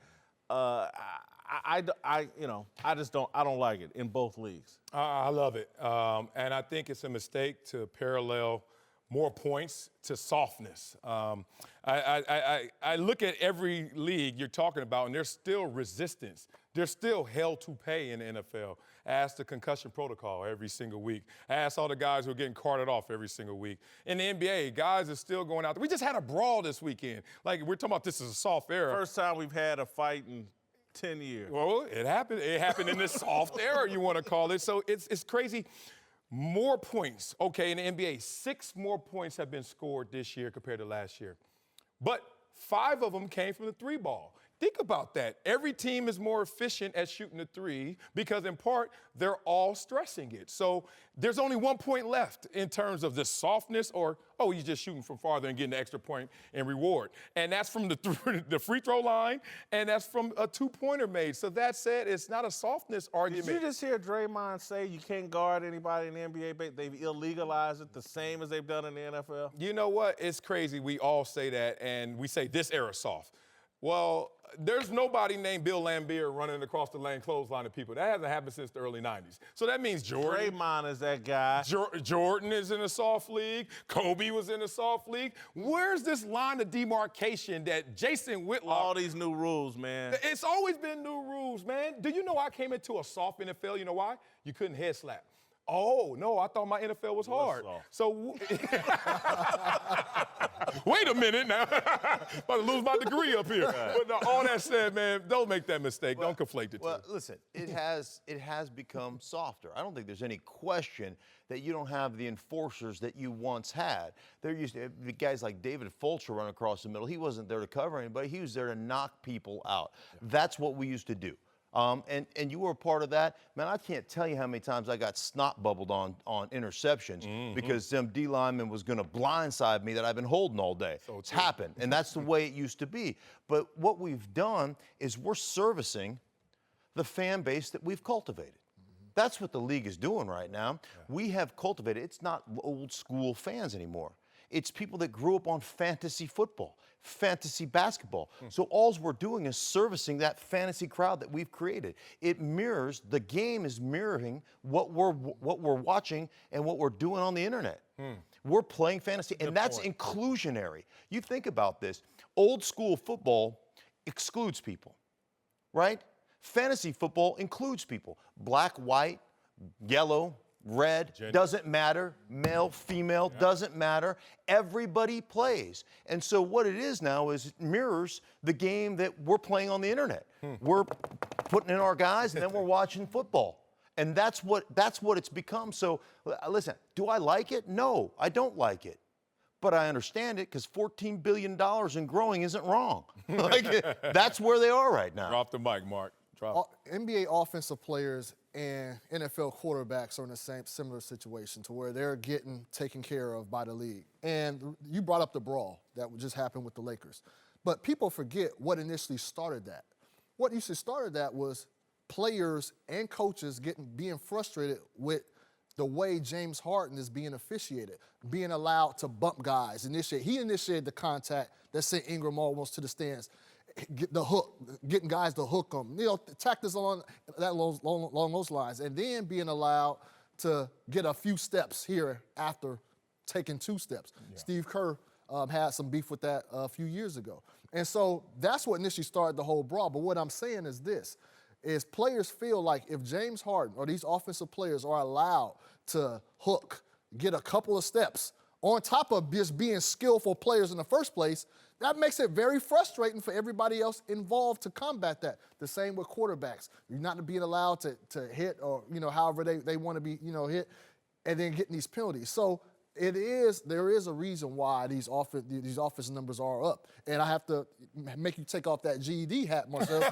I don't like it in both leagues. I love it. And I think it's a mistake to parallel more points to softness. I look at every league you're talking about, and there's still resistance. There's still hell to pay in the NFL. Ask the concussion protocol every single week. Ask all the guys who are getting carted off every single week. In the NBA, guys are still going out there. We just had a brawl this weekend. Like, we're talking about this is a soft era. First time we've had a fight in 10 years. Well, it happened. It happened in this soft era, you want to call it. So it's crazy. More points. Okay, in the NBA, 6 more points have been scored this year compared to last year. But 5 of them came from the 3 ball. Think about that. Every team is more efficient at shooting the three because, in part, they're all stressing it. So there's only 1 point left in terms of the softness or, oh, you're just shooting from farther and getting the extra point and reward. And that's from the free throw line, and that's from a two-pointer made. So that said, it's not a softness argument. Did you just hear Draymond say you can't guard anybody in the NBA? They've illegalized it the same as they've done in the NFL? You know what? It's crazy. We all say that, and we say this era's soft. Well, there's nobody named Bill Laimbeer running across the lane clotheslining people. That hasn't happened since the early 90s. So that means Jordan. Draymond is that guy. Jordan is in a soft league. Kobe was in a soft league. Where's this line of demarcation that Jason Whitlock... All these new rules, man. It's always been new rules, man. Do you know I came into a soft NFL? You know why? You couldn't head slap. Oh, no, I thought my NFL was hard. So, wait a minute now. About to lose my degree up here. But all that said, man, don't make that mistake. Don't conflate the two. Well, listen, it has become softer. I don't think there's any question that you don't have the enforcers that you once had. There used to be guys like David Fulcher run across the middle. He wasn't there to cover anybody. He was there to knock people out. That's what we used to do. And you were a part of that. Man, I can't tell you how many times I got snot bubbled on interceptions because some D lineman was going to blindside me that I've been holding all day. It's happened, and that's the way it used to be. But what we've done is we're servicing the fan base that we've cultivated. That's what the league is doing right now. We have cultivated, it's not old school fans anymore. It's people that grew up on fantasy football, fantasy basketball. So all we're doing is servicing that fantasy crowd that we've created. It mirrors, the game is mirroring what we're watching and what we're doing on the internet. We're playing fantasy, and that's inclusionary. You think about this. Old school football excludes people, right? Fantasy football includes people. Black, white, yellow, red, doesn't matter. Male, female, doesn't matter. Everybody plays. And so what it is now is it mirrors the game that we're playing on the internet. We're putting in our guys, and then we're watching football. And that's what it's become. So listen, do I like it? No, I don't like it. But I understand it because $14 billion and growing isn't wrong. That's where they are right now. Drop the mic, Mark. NBA offensive players and NFL quarterbacks are in the similar situation to where they're getting taken care of by the league. And you brought up the brawl that just happened with the Lakers. But people forget what initially started that. What initially started that was players and coaches being frustrated with the way James Harden is being officiated, being allowed to bump guys, He initiated the contact that sent Ingram almost to the stands. Get the hook, getting guys to hook them, tactics along those lines, and then being allowed to get a few steps here after taking 2 steps. Steve Kerr had some beef with that a few years ago. And so that's what initially started the whole brawl. But what I'm saying is this, is players feel like if James Harden or these offensive players are allowed to hook, get a couple of steps, on top of just being skillful players in the first place, that makes it very frustrating for everybody else involved to combat that. The same with quarterbacks. You're not being allowed to hit or, however they want to be, hit, and then getting these penalties. So there is a reason why these offense numbers are up. And I have to make you take off that GED hat, Marcel,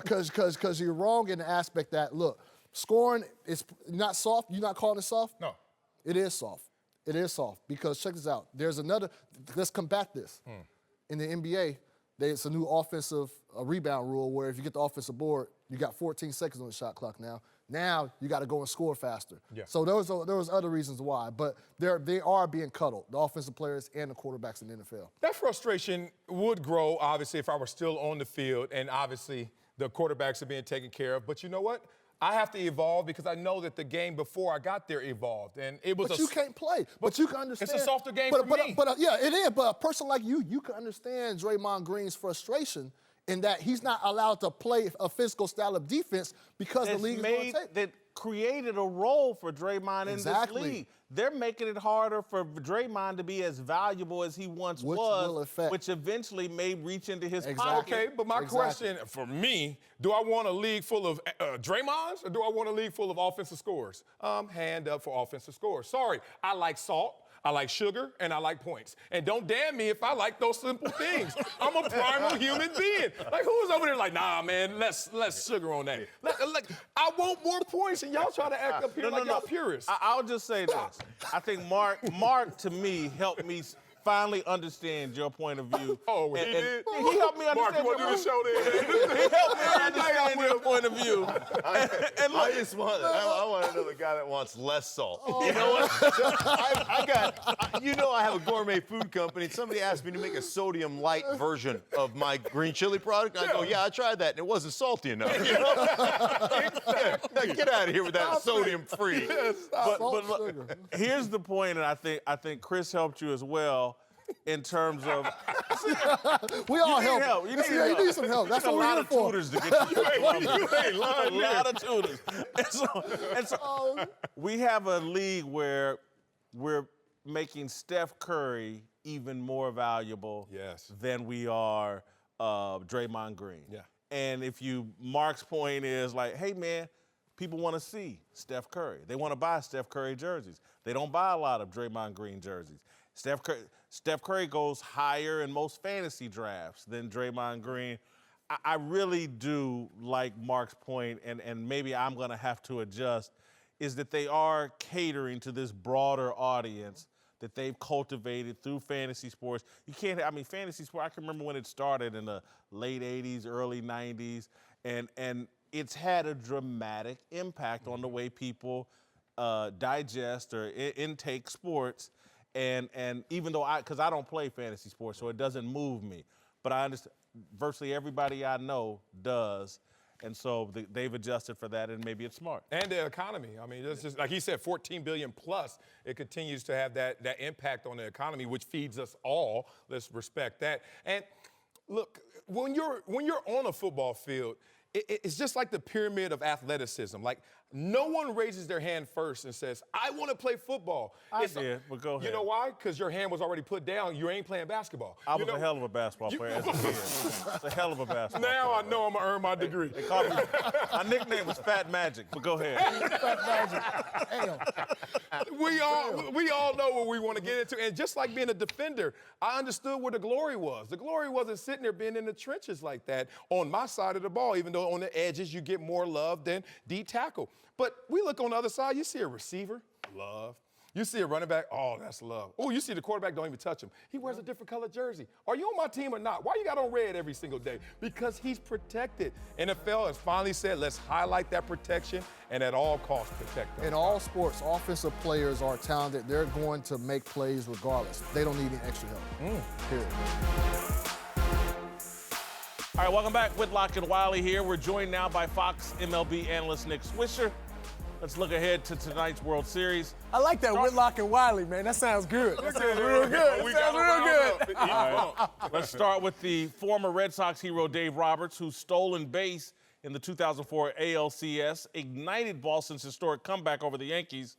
because you're wrong in the aspect that, look, scoring is not soft. You're not calling it soft? No. It is soft. It is soft because check this out. Let's combat this. In the NBA, it's a new offensive rebound rule where if you get the offensive board, you got 14 seconds on the shot clock now. Now you got to go and score faster. So there was other reasons why, but they are being cuddled, the offensive players and the quarterbacks in the NFL. That frustration would grow, obviously, if I were still on the field, and obviously the quarterbacks are being taken care of. But you know what? I have to evolve because I know that the game before I got there evolved, and it was. But you can't play. But you can understand. It's a softer game for me. Yeah, it is. But a person like you can understand Draymond Green's frustration in that he's not allowed to play a physical style of defense because the league is going to take. That created a role for Draymond in this league. They're making it harder for Draymond to be as valuable as he once was, which eventually may reach into his pocket. Okay, but my question for me, do I want a league full of Draymonds or do I want a league full of offensive scorers? Hand up for offensive scorers. Sorry, I like salt. I like sugar, and I like points. And don't damn me if I like those simple things. I'm a primal human being. Like, who was over there like, nah, man, less sugar on that. I want more points, and y'all try to act up here y'all purists. I'll just say this. I think Mark, to me, helped me finally understand your point of view. Oh, he did? He helped me understand. Mark, you want to do the show then? He helped me understand your point of view. And look, I want another guy that wants less salt. You know what? So I have a gourmet food company. Somebody asked me to make a sodium light version of my green chili product. I go, yeah, I tried that, and it wasn't salty enough. You know? Get out of here with that sodium free. but look, here's the point, and I think Chris helped you as well. In terms of, we all you need help. help. You need some help. That's what we're here for. Tutors to get you. You ain't lying. A lot of tutors. And so we have a league where we're making Steph Curry even more valuable than we are Draymond Green. Yeah. And Mark's point is like, hey man, people want to see Steph Curry. They want to buy Steph Curry jerseys. They don't buy a lot of Draymond Green jerseys. Steph Curry goes higher in most fantasy drafts than Draymond Green. I really do like Mark's point, and maybe I'm going to have to adjust, is that they are catering to this broader audience that they've cultivated through fantasy sports. Fantasy sport, I can remember when it started in the late 80s, early 90s, and it's had a dramatic impact on the way people digest or intake sports. And even though because I don't play fantasy sports, so it doesn't move me, but I understand virtually everybody I know does, and so they've adjusted for that, and maybe it's smart. And the economy. I mean, it's just like he said, 14 billion plus. It continues to have that impact on the economy, which feeds us all. Let's respect that. And look, when you're on a football field, it's just like the pyramid of athleticism. Like, no one raises their hand first and says, I want to play football. I did, but go ahead. You know why? Because your hand was already put down. You ain't playing basketball. I was a hell of a basketball player as a kid. It's a hell of a basketball Now player. I know I'm going to earn my degree. They called me, my nickname was Fat Magic, but go ahead. Fat Magic. We all know what we want to get into. And just like being a defender, I understood where the glory was. The glory wasn't sitting there being in the trenches like that on my side of the ball, even though on the edges you get more love than D-tackle. But we look on the other side, you see a receiver, love. You see a running back, oh, that's love. Oh, you see the quarterback, don't even touch him. He wears a different color jersey. Are you on my team or not? Why you got on red every single day? Because he's protected. NFL has finally said, let's highlight that protection and at all costs protect them. In all sports, offensive players are talented. They're going to make plays regardless. They don't need any extra help. Period. All right, welcome back. Whitlock and Wiley here. We're joined now by Fox MLB analyst Nick Swisher. Let's look ahead to tonight's World Series. I like that Whitlock and Wiley, man. That sounds good. That sounds real good. We That sounds got real good. All right, let's start with the former Red Sox hero Dave Roberts, whose stolen base in the 2004 ALCS ignited Boston's historic comeback over the Yankees.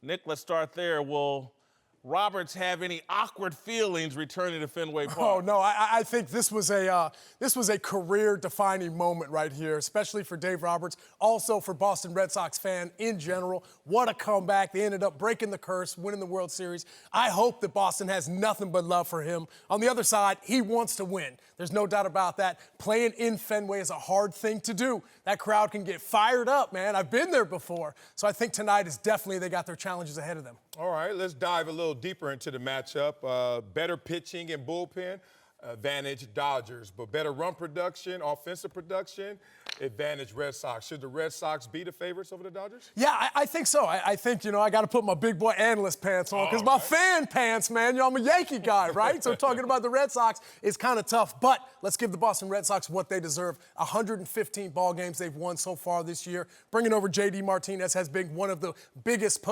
Nick, let's start there. Will Roberts have any awkward feelings returning to Fenway Park? Oh no, I think this was a career-defining moment right here, especially for Dave Roberts, also for Boston Red Sox fan in general. What a comeback! They ended up breaking the curse, winning the World Series. I hope that Boston has nothing but love for him. On the other side, he wants to win. There's no doubt about that. Playing in Fenway is a hard thing to do. That crowd can get fired up, man. I've been there before, so I think tonight is definitely they got their challenges ahead of them. All right, let's dive a little deeper into the matchup. Better pitching and bullpen, advantage Dodgers. But better run production, offensive production, advantage Red Sox. Should the Red Sox be the favorites over the Dodgers? Yeah, I think so. I think, I got to put my big boy analyst pants on because my fan pants, man, I'm a Yankee guy, right? So talking about the Red Sox is kind of tough. But let's give the Boston Red Sox what they deserve. 115 ball games they've won so far this year. Bringing over J.D. Martinez has been one of the biggest,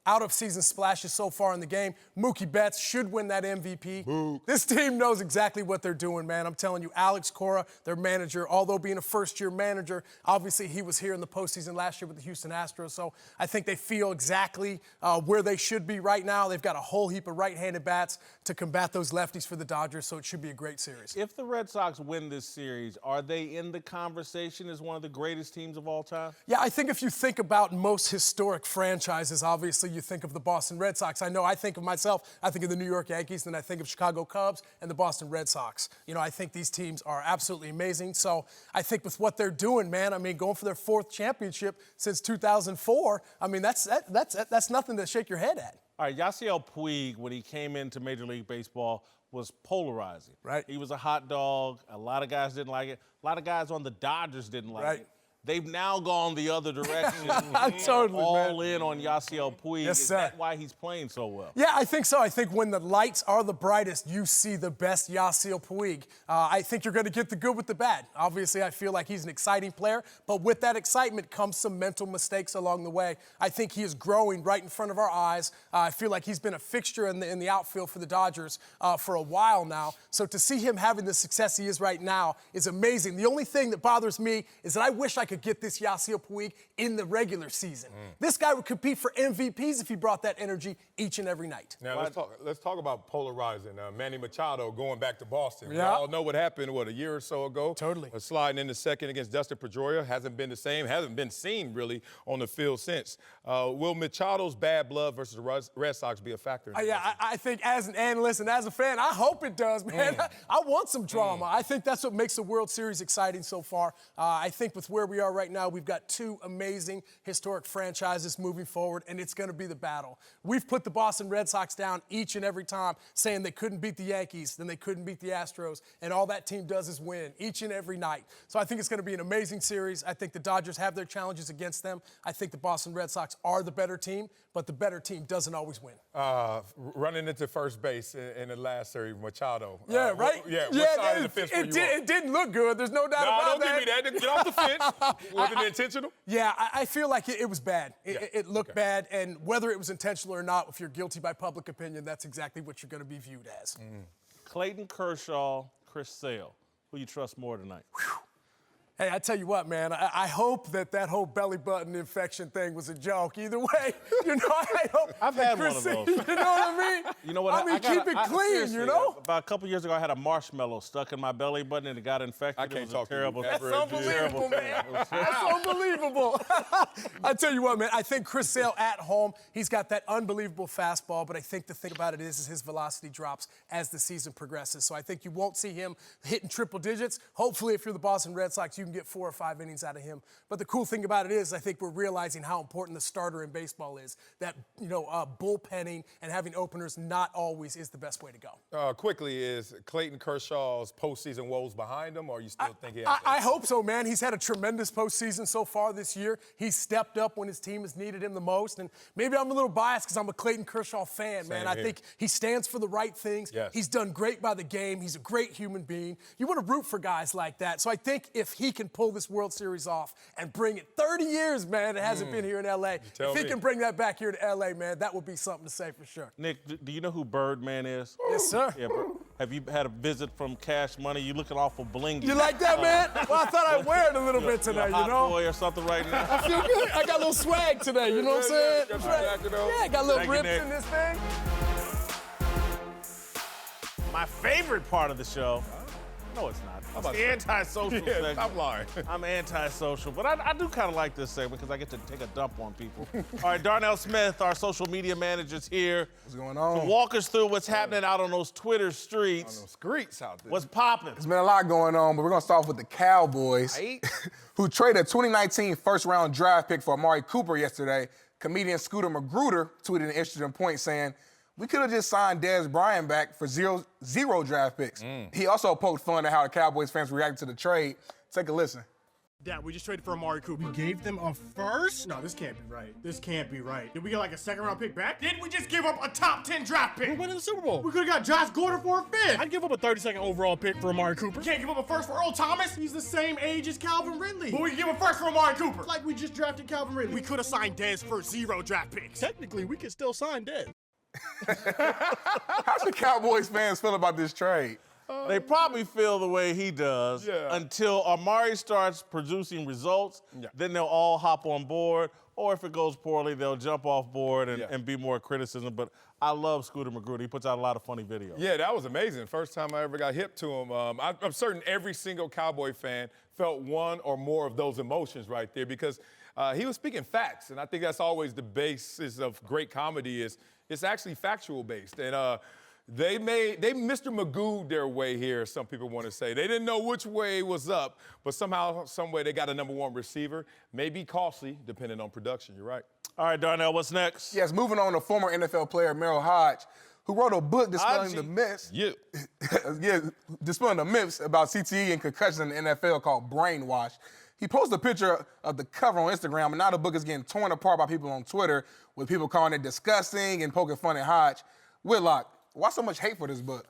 out-of-season splashes so far in the game. Mookie Betts should win that MVP. This team knows exactly what they're doing, man. I'm telling you, Alex Cora, their manager, although being a first-year manager, obviously he was here in the postseason last year with the Houston Astros, so I think they feel exactly where they should be right now. They've got a whole heap of right-handed bats to combat those lefties for the Dodgers, so it should be a great series. If the Red Sox win this series, are they in the conversation as one of the greatest teams of all time? Yeah, I think if you think about most historic franchises, obviously you you think of the Boston Red Sox. I know I think of myself, I think of the New York Yankees, then I think of Chicago Cubs and the Boston Red Sox. You know, I think these teams are absolutely amazing. So I think with what they're doing, man, I mean, going for their 4th championship since 2004, I mean, that's nothing to shake your head at. All right, Yasiel Puig, when he came into Major League Baseball, was polarizing. Right. He was a hot dog. A lot of guys didn't like it. A lot of guys on the Dodgers didn't like it. They've now gone the other direction. Totally, all in on Yasiel Puig. Yes, Is sir. that why he's playing so well? Yeah, I think so. I think when the lights are the brightest, you see the best Yasiel Puig. I think you're going to get the good with the bad. Obviously, I feel like he's an exciting player, but with that excitement comes some mental mistakes along the way. I think he is growing right in front of our eyes. I feel like he's been a fixture in the outfield for the Dodgers for a while now. So to see him having the success he is right now is amazing. The only thing that bothers me is that I wish I could get this Yasiel Puig in the regular season. This guy would compete for MVPs if he brought that energy each and every night. Now, let's talk about polarizing. Manny Machado going back to Boston. Yeah. We all know what happened, a year or so ago? Totally. Sliding into second against Dustin Pedroia. Hasn't been the same, hasn't been seen, really, on the field since. Will Machado's bad blood versus the Red Sox be a factor? I think as an analyst and as a fan, I hope it does, man. I want some drama. I think that's what makes the World Series exciting so far. I think with where we are right now, we've got 2 amazing historic franchises moving forward, and it's going to be the battle. We've put the Boston Red Sox down each and every time, saying they couldn't beat the Yankees, then they couldn't beat the Astros, and all that team does is win each and every night. So I think it's going to be an amazing series. I think the Dodgers have their challenges against them. I think the Boston Red Sox are the better team, but the better team doesn't always win. Running into first base in the last series, Machado. Right? What side of the fence were you on? It didn't look good. There's no doubt about that. Don't give me that. Get off the fence. Was it intentional? Yeah, I feel like it was bad. It looked bad, and whether it was intentional or not, if you're guilty by public opinion, that's exactly what you're going to be viewed as. Clayton Kershaw, Chris Sale. Who you trust more tonight? Hey, I tell you what, man, I hope that whole belly button infection thing was a joke. Either way, you know, I hope. I've had one Chris, of those. You know what I mean? You know what? I mean, keep it clean, seriously, you know? About a couple years ago, I had a marshmallow stuck in my belly button and it got infected. I can't it was talk a terrible, to you ever That's unbelievable, man. That's unbelievable. I tell you what, man, I think Chris Sale at home, he's got that unbelievable fastball, but I think the thing about it is his velocity drops as the season progresses. So I think you won't see him hitting triple digits. Hopefully, if you're the Boston Red Sox, you can get 4 or 5 innings out of him. But the cool thing about it is I think we're realizing how important the starter in baseball is. That, bullpenning and having openers not always is the best way to go. Quickly, is Clayton Kershaw's postseason woes behind him, or you still think he has I hope so, man. He's had a tremendous postseason so far this year. He's stepped up when his team has needed him the most. And maybe I'm a little biased because I'm a Clayton Kershaw fan, man. I think he stands for the right things. Yes. He's done great by the game. He's a great human being. You want to root for guys like that. So I think if he can pull this World Series off and bring it 30 years, man, it hasn't been here in L.A. If he can bring that back here to L.A., man, that would be something to say for sure. Nick, do you know who Birdman is? Yes, sir. Yeah, have you had a visit from Cash Money? You looking awful blingy. You like that, man? Well, I thought I'd wear it a little bit today, you hot you know? boy or something right now? I feel good. I got a little swag today, you know what I'm saying? Got your jacket on? Yeah, got a little Thank you, rips Nick. in this thing. My favorite part of the show. No, it's not. It's the antisocial segment. Stop lying. I'm antisocial, but I do kind of like this segment because I get to take a dump on people. All right, Darnell Smith, our social media manager's here. What's going on? To walk us through what's happening out on those Twitter streets. On those streets out there. What's popping? There's been a lot going on, but we're going to start off with the Cowboys, who traded a 2019 first-round draft pick for Amari Cooper yesterday. Comedian Scooter Magruder tweeted an interesting point saying, "We could have just signed Dez Bryant back for zero draft picks." He also poked fun at how the Cowboys fans reacted to the trade. Take a listen. Dad, we just traded for Amari Cooper. We gave them a first? No, this can't be right. This can't be right. Did we get like a second-round pick back? Didn't we just give up a top 10 draft pick? We're winning the Super Bowl. We could have got Josh Gordon for a fifth. I'd give up a 32nd overall pick for Amari Cooper. You can't give up a first for Earl Thomas. He's the same age as Calvin Ridley. But we can give a first for Amari Cooper. Like we just drafted Calvin Ridley. We could have signed Dez for 0 draft picks. Technically, we could still sign Dez. How should Cowboys fans feel about this trade? They probably feel the way he does until Amari starts producing results. Then they'll all hop on board. Or if it goes poorly, they'll jump off board and be more criticism. But I love Scooter Magruder. He puts out a lot of funny videos. Yeah, that was amazing. First time I ever got hip to him. I'm certain every single Cowboy fan felt one or more of those emotions right there because he was speaking facts, and I think that's always the basis of great comedy is it's actually factual based. And they Mr. Magoo'd their way here, some people want to say. They didn't know which way was up, but somehow, some way they got a #1 receiver. May be costly, depending on production. You're right. All right, Darnell, what's next? Yes, moving on to former NFL player Merrill Hodge, who wrote a book dispelling the myths. Yeah. Yeah, dispelling the myths about CTE and concussion in the NFL called Brainwash. He posted a picture of the cover on Instagram, and now the book is getting torn apart by people on Twitter, with people calling it disgusting and poking fun at Hodge. Whitlock, why so much hate for this book?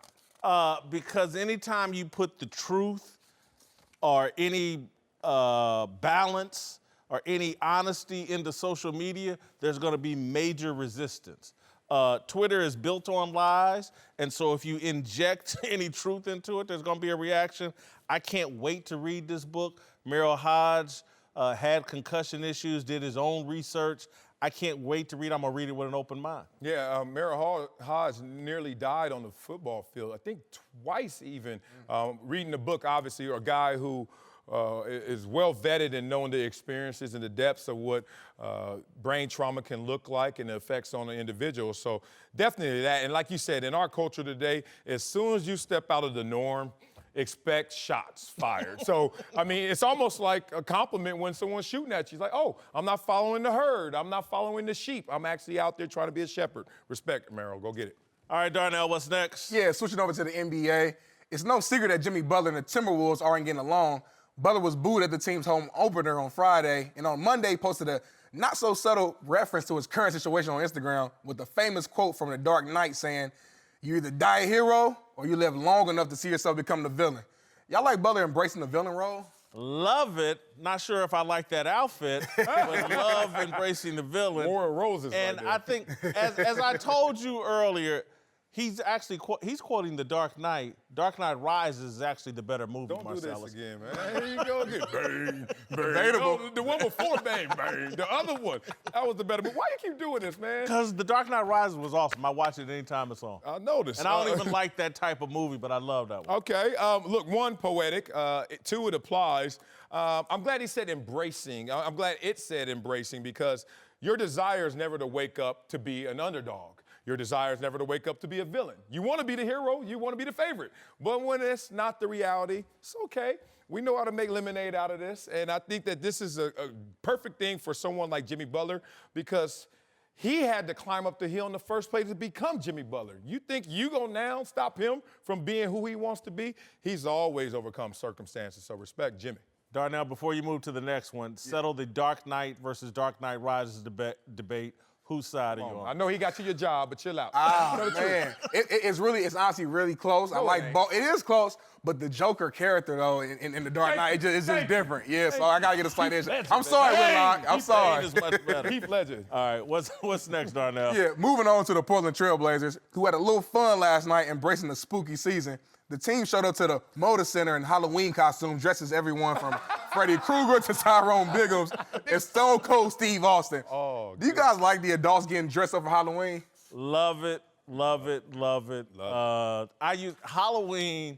Because anytime you put the truth or any balance or any honesty into social media, there's going to be major resistance. Twitter is built on lies, and so if you inject any truth into it, there's going to be a reaction. I can't wait to read this book. Merrill Hodge had concussion issues, did his own research. I can't wait to read. I'm going to read it with an open mind. Yeah, Merrill Hodge nearly died on the football field, I think twice even. Reading the book, obviously, you're a guy who is well vetted and knowing the experiences and the depths of what brain trauma can look like and the effects on an individual. So definitely that. And like you said, in our culture today, as soon as you step out of the norm, expect shots fired. So, I mean, it's almost like a compliment when someone's shooting at you. It's like, oh, I'm not following the herd. I'm not following the sheep. I'm actually out there trying to be a shepherd. Respect, Merrill. Go get it. All right, Darnell, what's next? Yeah, switching over to the NBA. It's no secret that Jimmy Butler and the Timberwolves aren't getting along. Butler was booed at the team's home opener on Friday, and on Monday posted a not-so-subtle reference to his current situation on Instagram with the famous quote from The Dark Knight saying, "You either die a hero or you live long enough to see yourself become the villain." Y'all like Butler embracing the villain role? Love it. Not sure if I like that outfit, but love embracing the villain. More roses. And right there. I think, as I told you earlier, he's actually he's quoting The Dark Knight. Dark Knight Rises is actually the better movie, Don't Marcellus. do this again, man. Here you go again. Bang, bang. Debatable. No, the one before bang, bang. The other one. That was the better. But why you keep doing this, man? Because The Dark Knight Rises was awesome. I watch it anytime it's on. I noticed. And I don't even like that type of movie, but I love that one. Okay. Look, one, poetic. Two, it applies. I'm glad he said embracing. I'm glad it said embracing because your desire is never to wake up to be an underdog. Your desire is never to wake up to be a villain. You want to be the hero. You want to be the favorite. But when it's not the reality, it's okay. We know how to make lemonade out of this. And I think that this is a perfect thing for someone like Jimmy Butler because he had to climb up the hill in the first place to become Jimmy Butler. You think you gonna now stop him from being who he wants to be? He's always overcome circumstances, so respect Jimmy. Darnell, before you move to the next one, settle the Dark Knight versus Dark Knight Rises debate. Whose side are you on? I know he got you your job, but chill out. Man, it's honestly really close. I like both. It is close, but the Joker character though in the Dark Knight, it's just different. Yeah, so I gotta get a slight edge. I'm sorry, Whitlock. I'm sorry. Is much better. Heath Ledger. All right, what's next, Darnell? Yeah, moving on to the Portland Trailblazers, who had a little fun last night embracing the spooky season. The team showed up to the Motor Center in Halloween costume, dressed as everyone from Freddy Krueger to Tyrone Biggums and Stone Cold Steve Austin. Oh, do you guys like the adults getting dressed up for Halloween? Love it, love it, love it. Halloween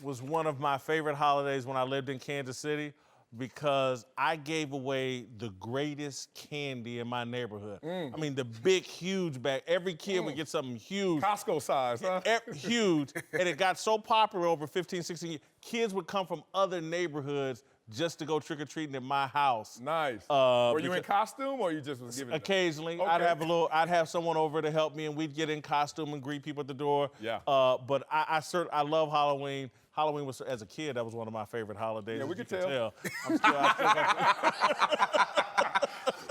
was one of my favorite holidays when I lived in Kansas City because I gave away the greatest candy in my neighborhood. I mean, the big, huge bag. Every kid would get something huge. Costco size, huh? Huge. And it got so popular over 15, 16 years. Kids would come from other neighborhoods just to go trick-or-treating at my house. Nice. Were you in costume or you just was giving it? Occasionally. Okay. I'd have someone over to help me and we'd get in costume and greet people at the door. Yeah. But I love Halloween. Halloween was, as a kid, that was one of my favorite holidays. Yeah, we could can tell. I'm still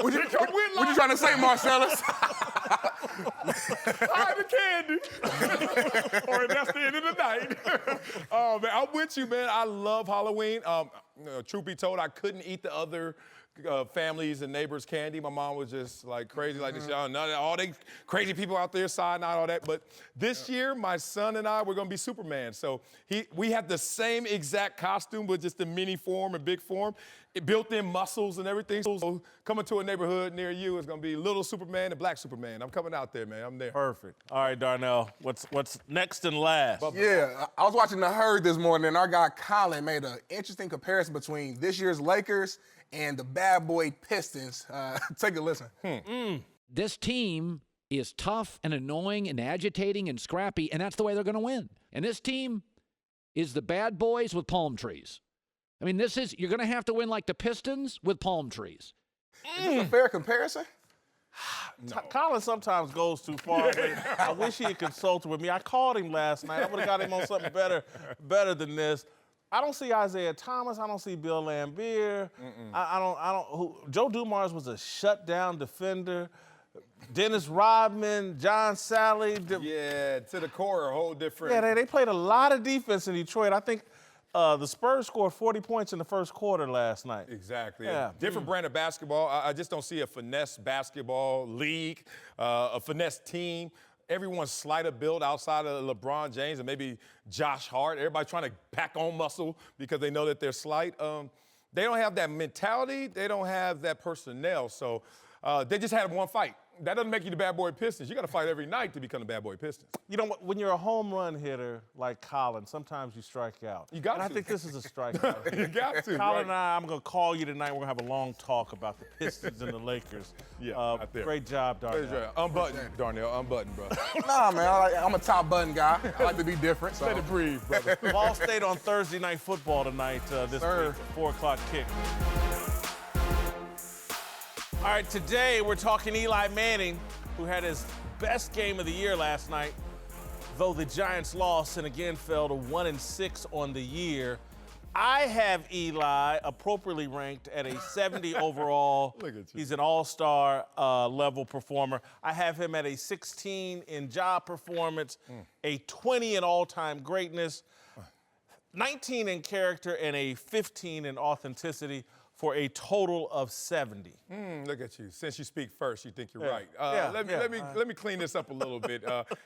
What you trying to say, Marcellus? Hide the candy. Or that's the end of the night. Oh, man, I'm with you, man. I love Halloween. Truth be told, I couldn't eat the other families and neighbors' candy. My mom was just like crazy like this. All they crazy people out there siding out, all that. But this year, my son and I, we're going to be Superman. So we have the same exact costume, but just the mini form and big form. built-in muscles and everything. So coming to a neighborhood near you is going to be little Superman and black Superman. I'm coming out there, man. I'm there. Perfect. All right, Darnell, what's next and last? Yeah, I was watching The Herd this morning, and our guy Colin made an interesting comparison between this year's Lakers and the bad boy Pistons. Take a listen. This team is tough and annoying and agitating and scrappy, and that's the way they're going to win. And this team is the bad boys with palm trees. I mean, you're going to have to win like the Pistons with palm trees. Is this a fair comparison? No. Colin sometimes goes too far. I wish he had consulted with me. I called him last night. I would have got him on something better than this. I don't see Isaiah Thomas. I don't see Bill Laimbeer. Joe Dumars was a shutdown defender. Dennis Rodman, John Sally. Yeah, to the core, a whole different. Yeah, they played a lot of defense in Detroit. I think the Spurs scored 40 points in the first quarter last night. Exactly. Yeah. Different brand of basketball. I just don't see a finesse basketball league, a finesse team. Everyone's slighter build outside of LeBron James and maybe Josh Hart. Everybody trying to pack on muscle because they know that they're slight. They don't have that mentality. They don't have that personnel. So they just had one fight. That doesn't make you the bad boy Pistons. You got to fight every night to become the bad boy Pistons. You know, when you're a home run hitter like Colin, sometimes you strike out. You got to. I think this is a strikeout. You got to. Colin right. and I'm going to call you tonight. We're going to have a long talk about the Pistons and the Lakers. Yeah, right there. Great job, Darnell. Great job. Unbutton, Darnell. Unbutton, bro. Nah, man, I'm a top button guy. I like to be different. So. Let it breathe, brother. Ball State on Thursday Night Football tonight, this week, 4 o'clock kick. All right, today we're talking Eli Manning, who had his best game of the year last night, though the Giants lost and again fell to 1-6 on the year. I have Eli appropriately ranked at a 70 overall. Look at you. He's an all-star level performer. I have him at a 16 in job performance, a 20 in all-time greatness, 19 in character, and a 15 in authenticity, for a total of 70. Look at you. Since you speak first, you think you're right. Let me clean this up a little bit.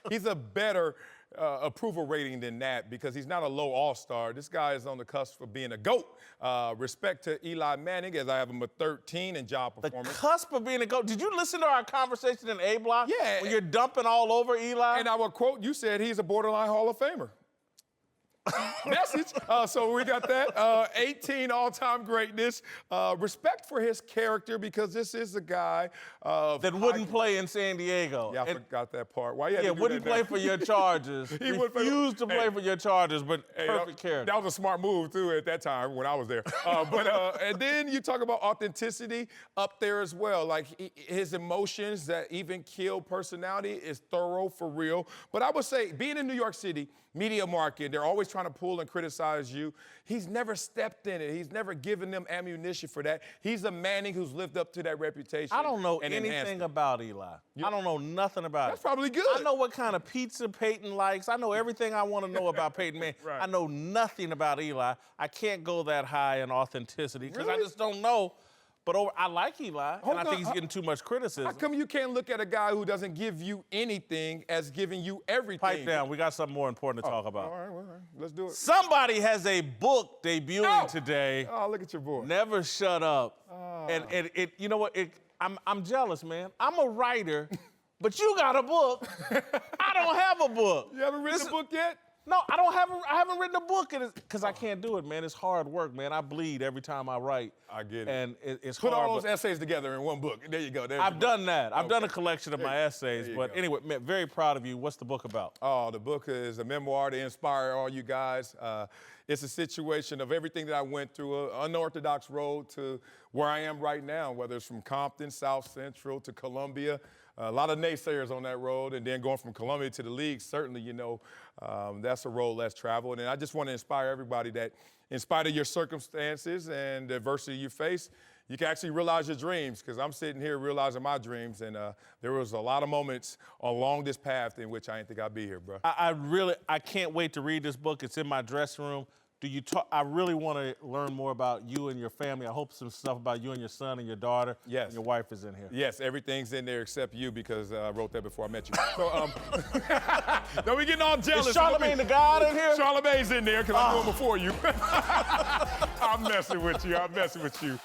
He's a better approval rating than that because he's not a low all-star. This guy is on the cusp of being a GOAT. Respect to Eli Manning, as I have him a 13 in job performance. The cusp of being a GOAT. Did you listen to our conversation in A Block? Yeah. When you're dumping all over Eli? And I will quote, you said he's a borderline Hall of Famer. Message. So we got that. 18 all-time greatness. Respect for his character because this is a guy that wouldn't play in San Diego. Yeah, I forgot that part. Why you had to do wouldn't that play now? for your Chargers. He refused to play for your Chargers, but perfect character. That was a smart move too at that time when I was there. And then you talk about authenticity up there as well. Like his emotions that even kill personality is thorough for real. But I would say being in New York City, media market, they're always trying to pull and criticize you. He's never stepped in it. He's never given them ammunition for that. He's a Manning who's lived up to that reputation. I don't know and anything about Eli. I don't know nothing about That's it. probably good. I know what kind of pizza Peyton likes. I know everything I want to know about Peyton Manning. Right. I know nothing about Eli. I can't go that high in authenticity because I just don't know. But I like Eli, and I think he's getting too much criticism. How come you can't look at a guy who doesn't give you anything as giving you everything? Pipe down. We got something more important to talk about. All right, let's do it. Somebody has a book debuting today. Oh, look at your boy. Never Shut Up. And it, you know what? I'm jealous, man. I'm a writer, but you got a book. I don't have a book. You haven't written the book yet? No, I haven't written a book because I can't do it, man. It's hard work, man. I bleed every time I write. I get it. And it's Put hard. all those essays together in one book. There you go. I've done that. I've done a collection of my essays. But anyway, man, very proud of you. What's the book about? Oh, the book is a memoir to inspire all you guys. It's a situation of everything that I went through, an unorthodox road to where I am right now, whether it's from Compton, South Central to Columbia. A lot of naysayers on that road, and then going from Columbia to the league, certainly, that's a road less traveled. And I just want to inspire everybody that in spite of your circumstances and the adversity you face, you can actually realize your dreams, because I'm sitting here realizing my dreams, and there was a lot of moments along this path in which I didn't think I'd be here, bro. I can't wait to read this book. It's in my dressing room. I really want to learn more about you and your family. I hope some stuff about you and your son and your daughter and your wife is in here. Yes, everything's in there except you because I wrote that before I met you. So, no, we getting all jealous. Is Charlamagne the God in here? Charlamagne's in there because I'm doing before you. I'm messing with you.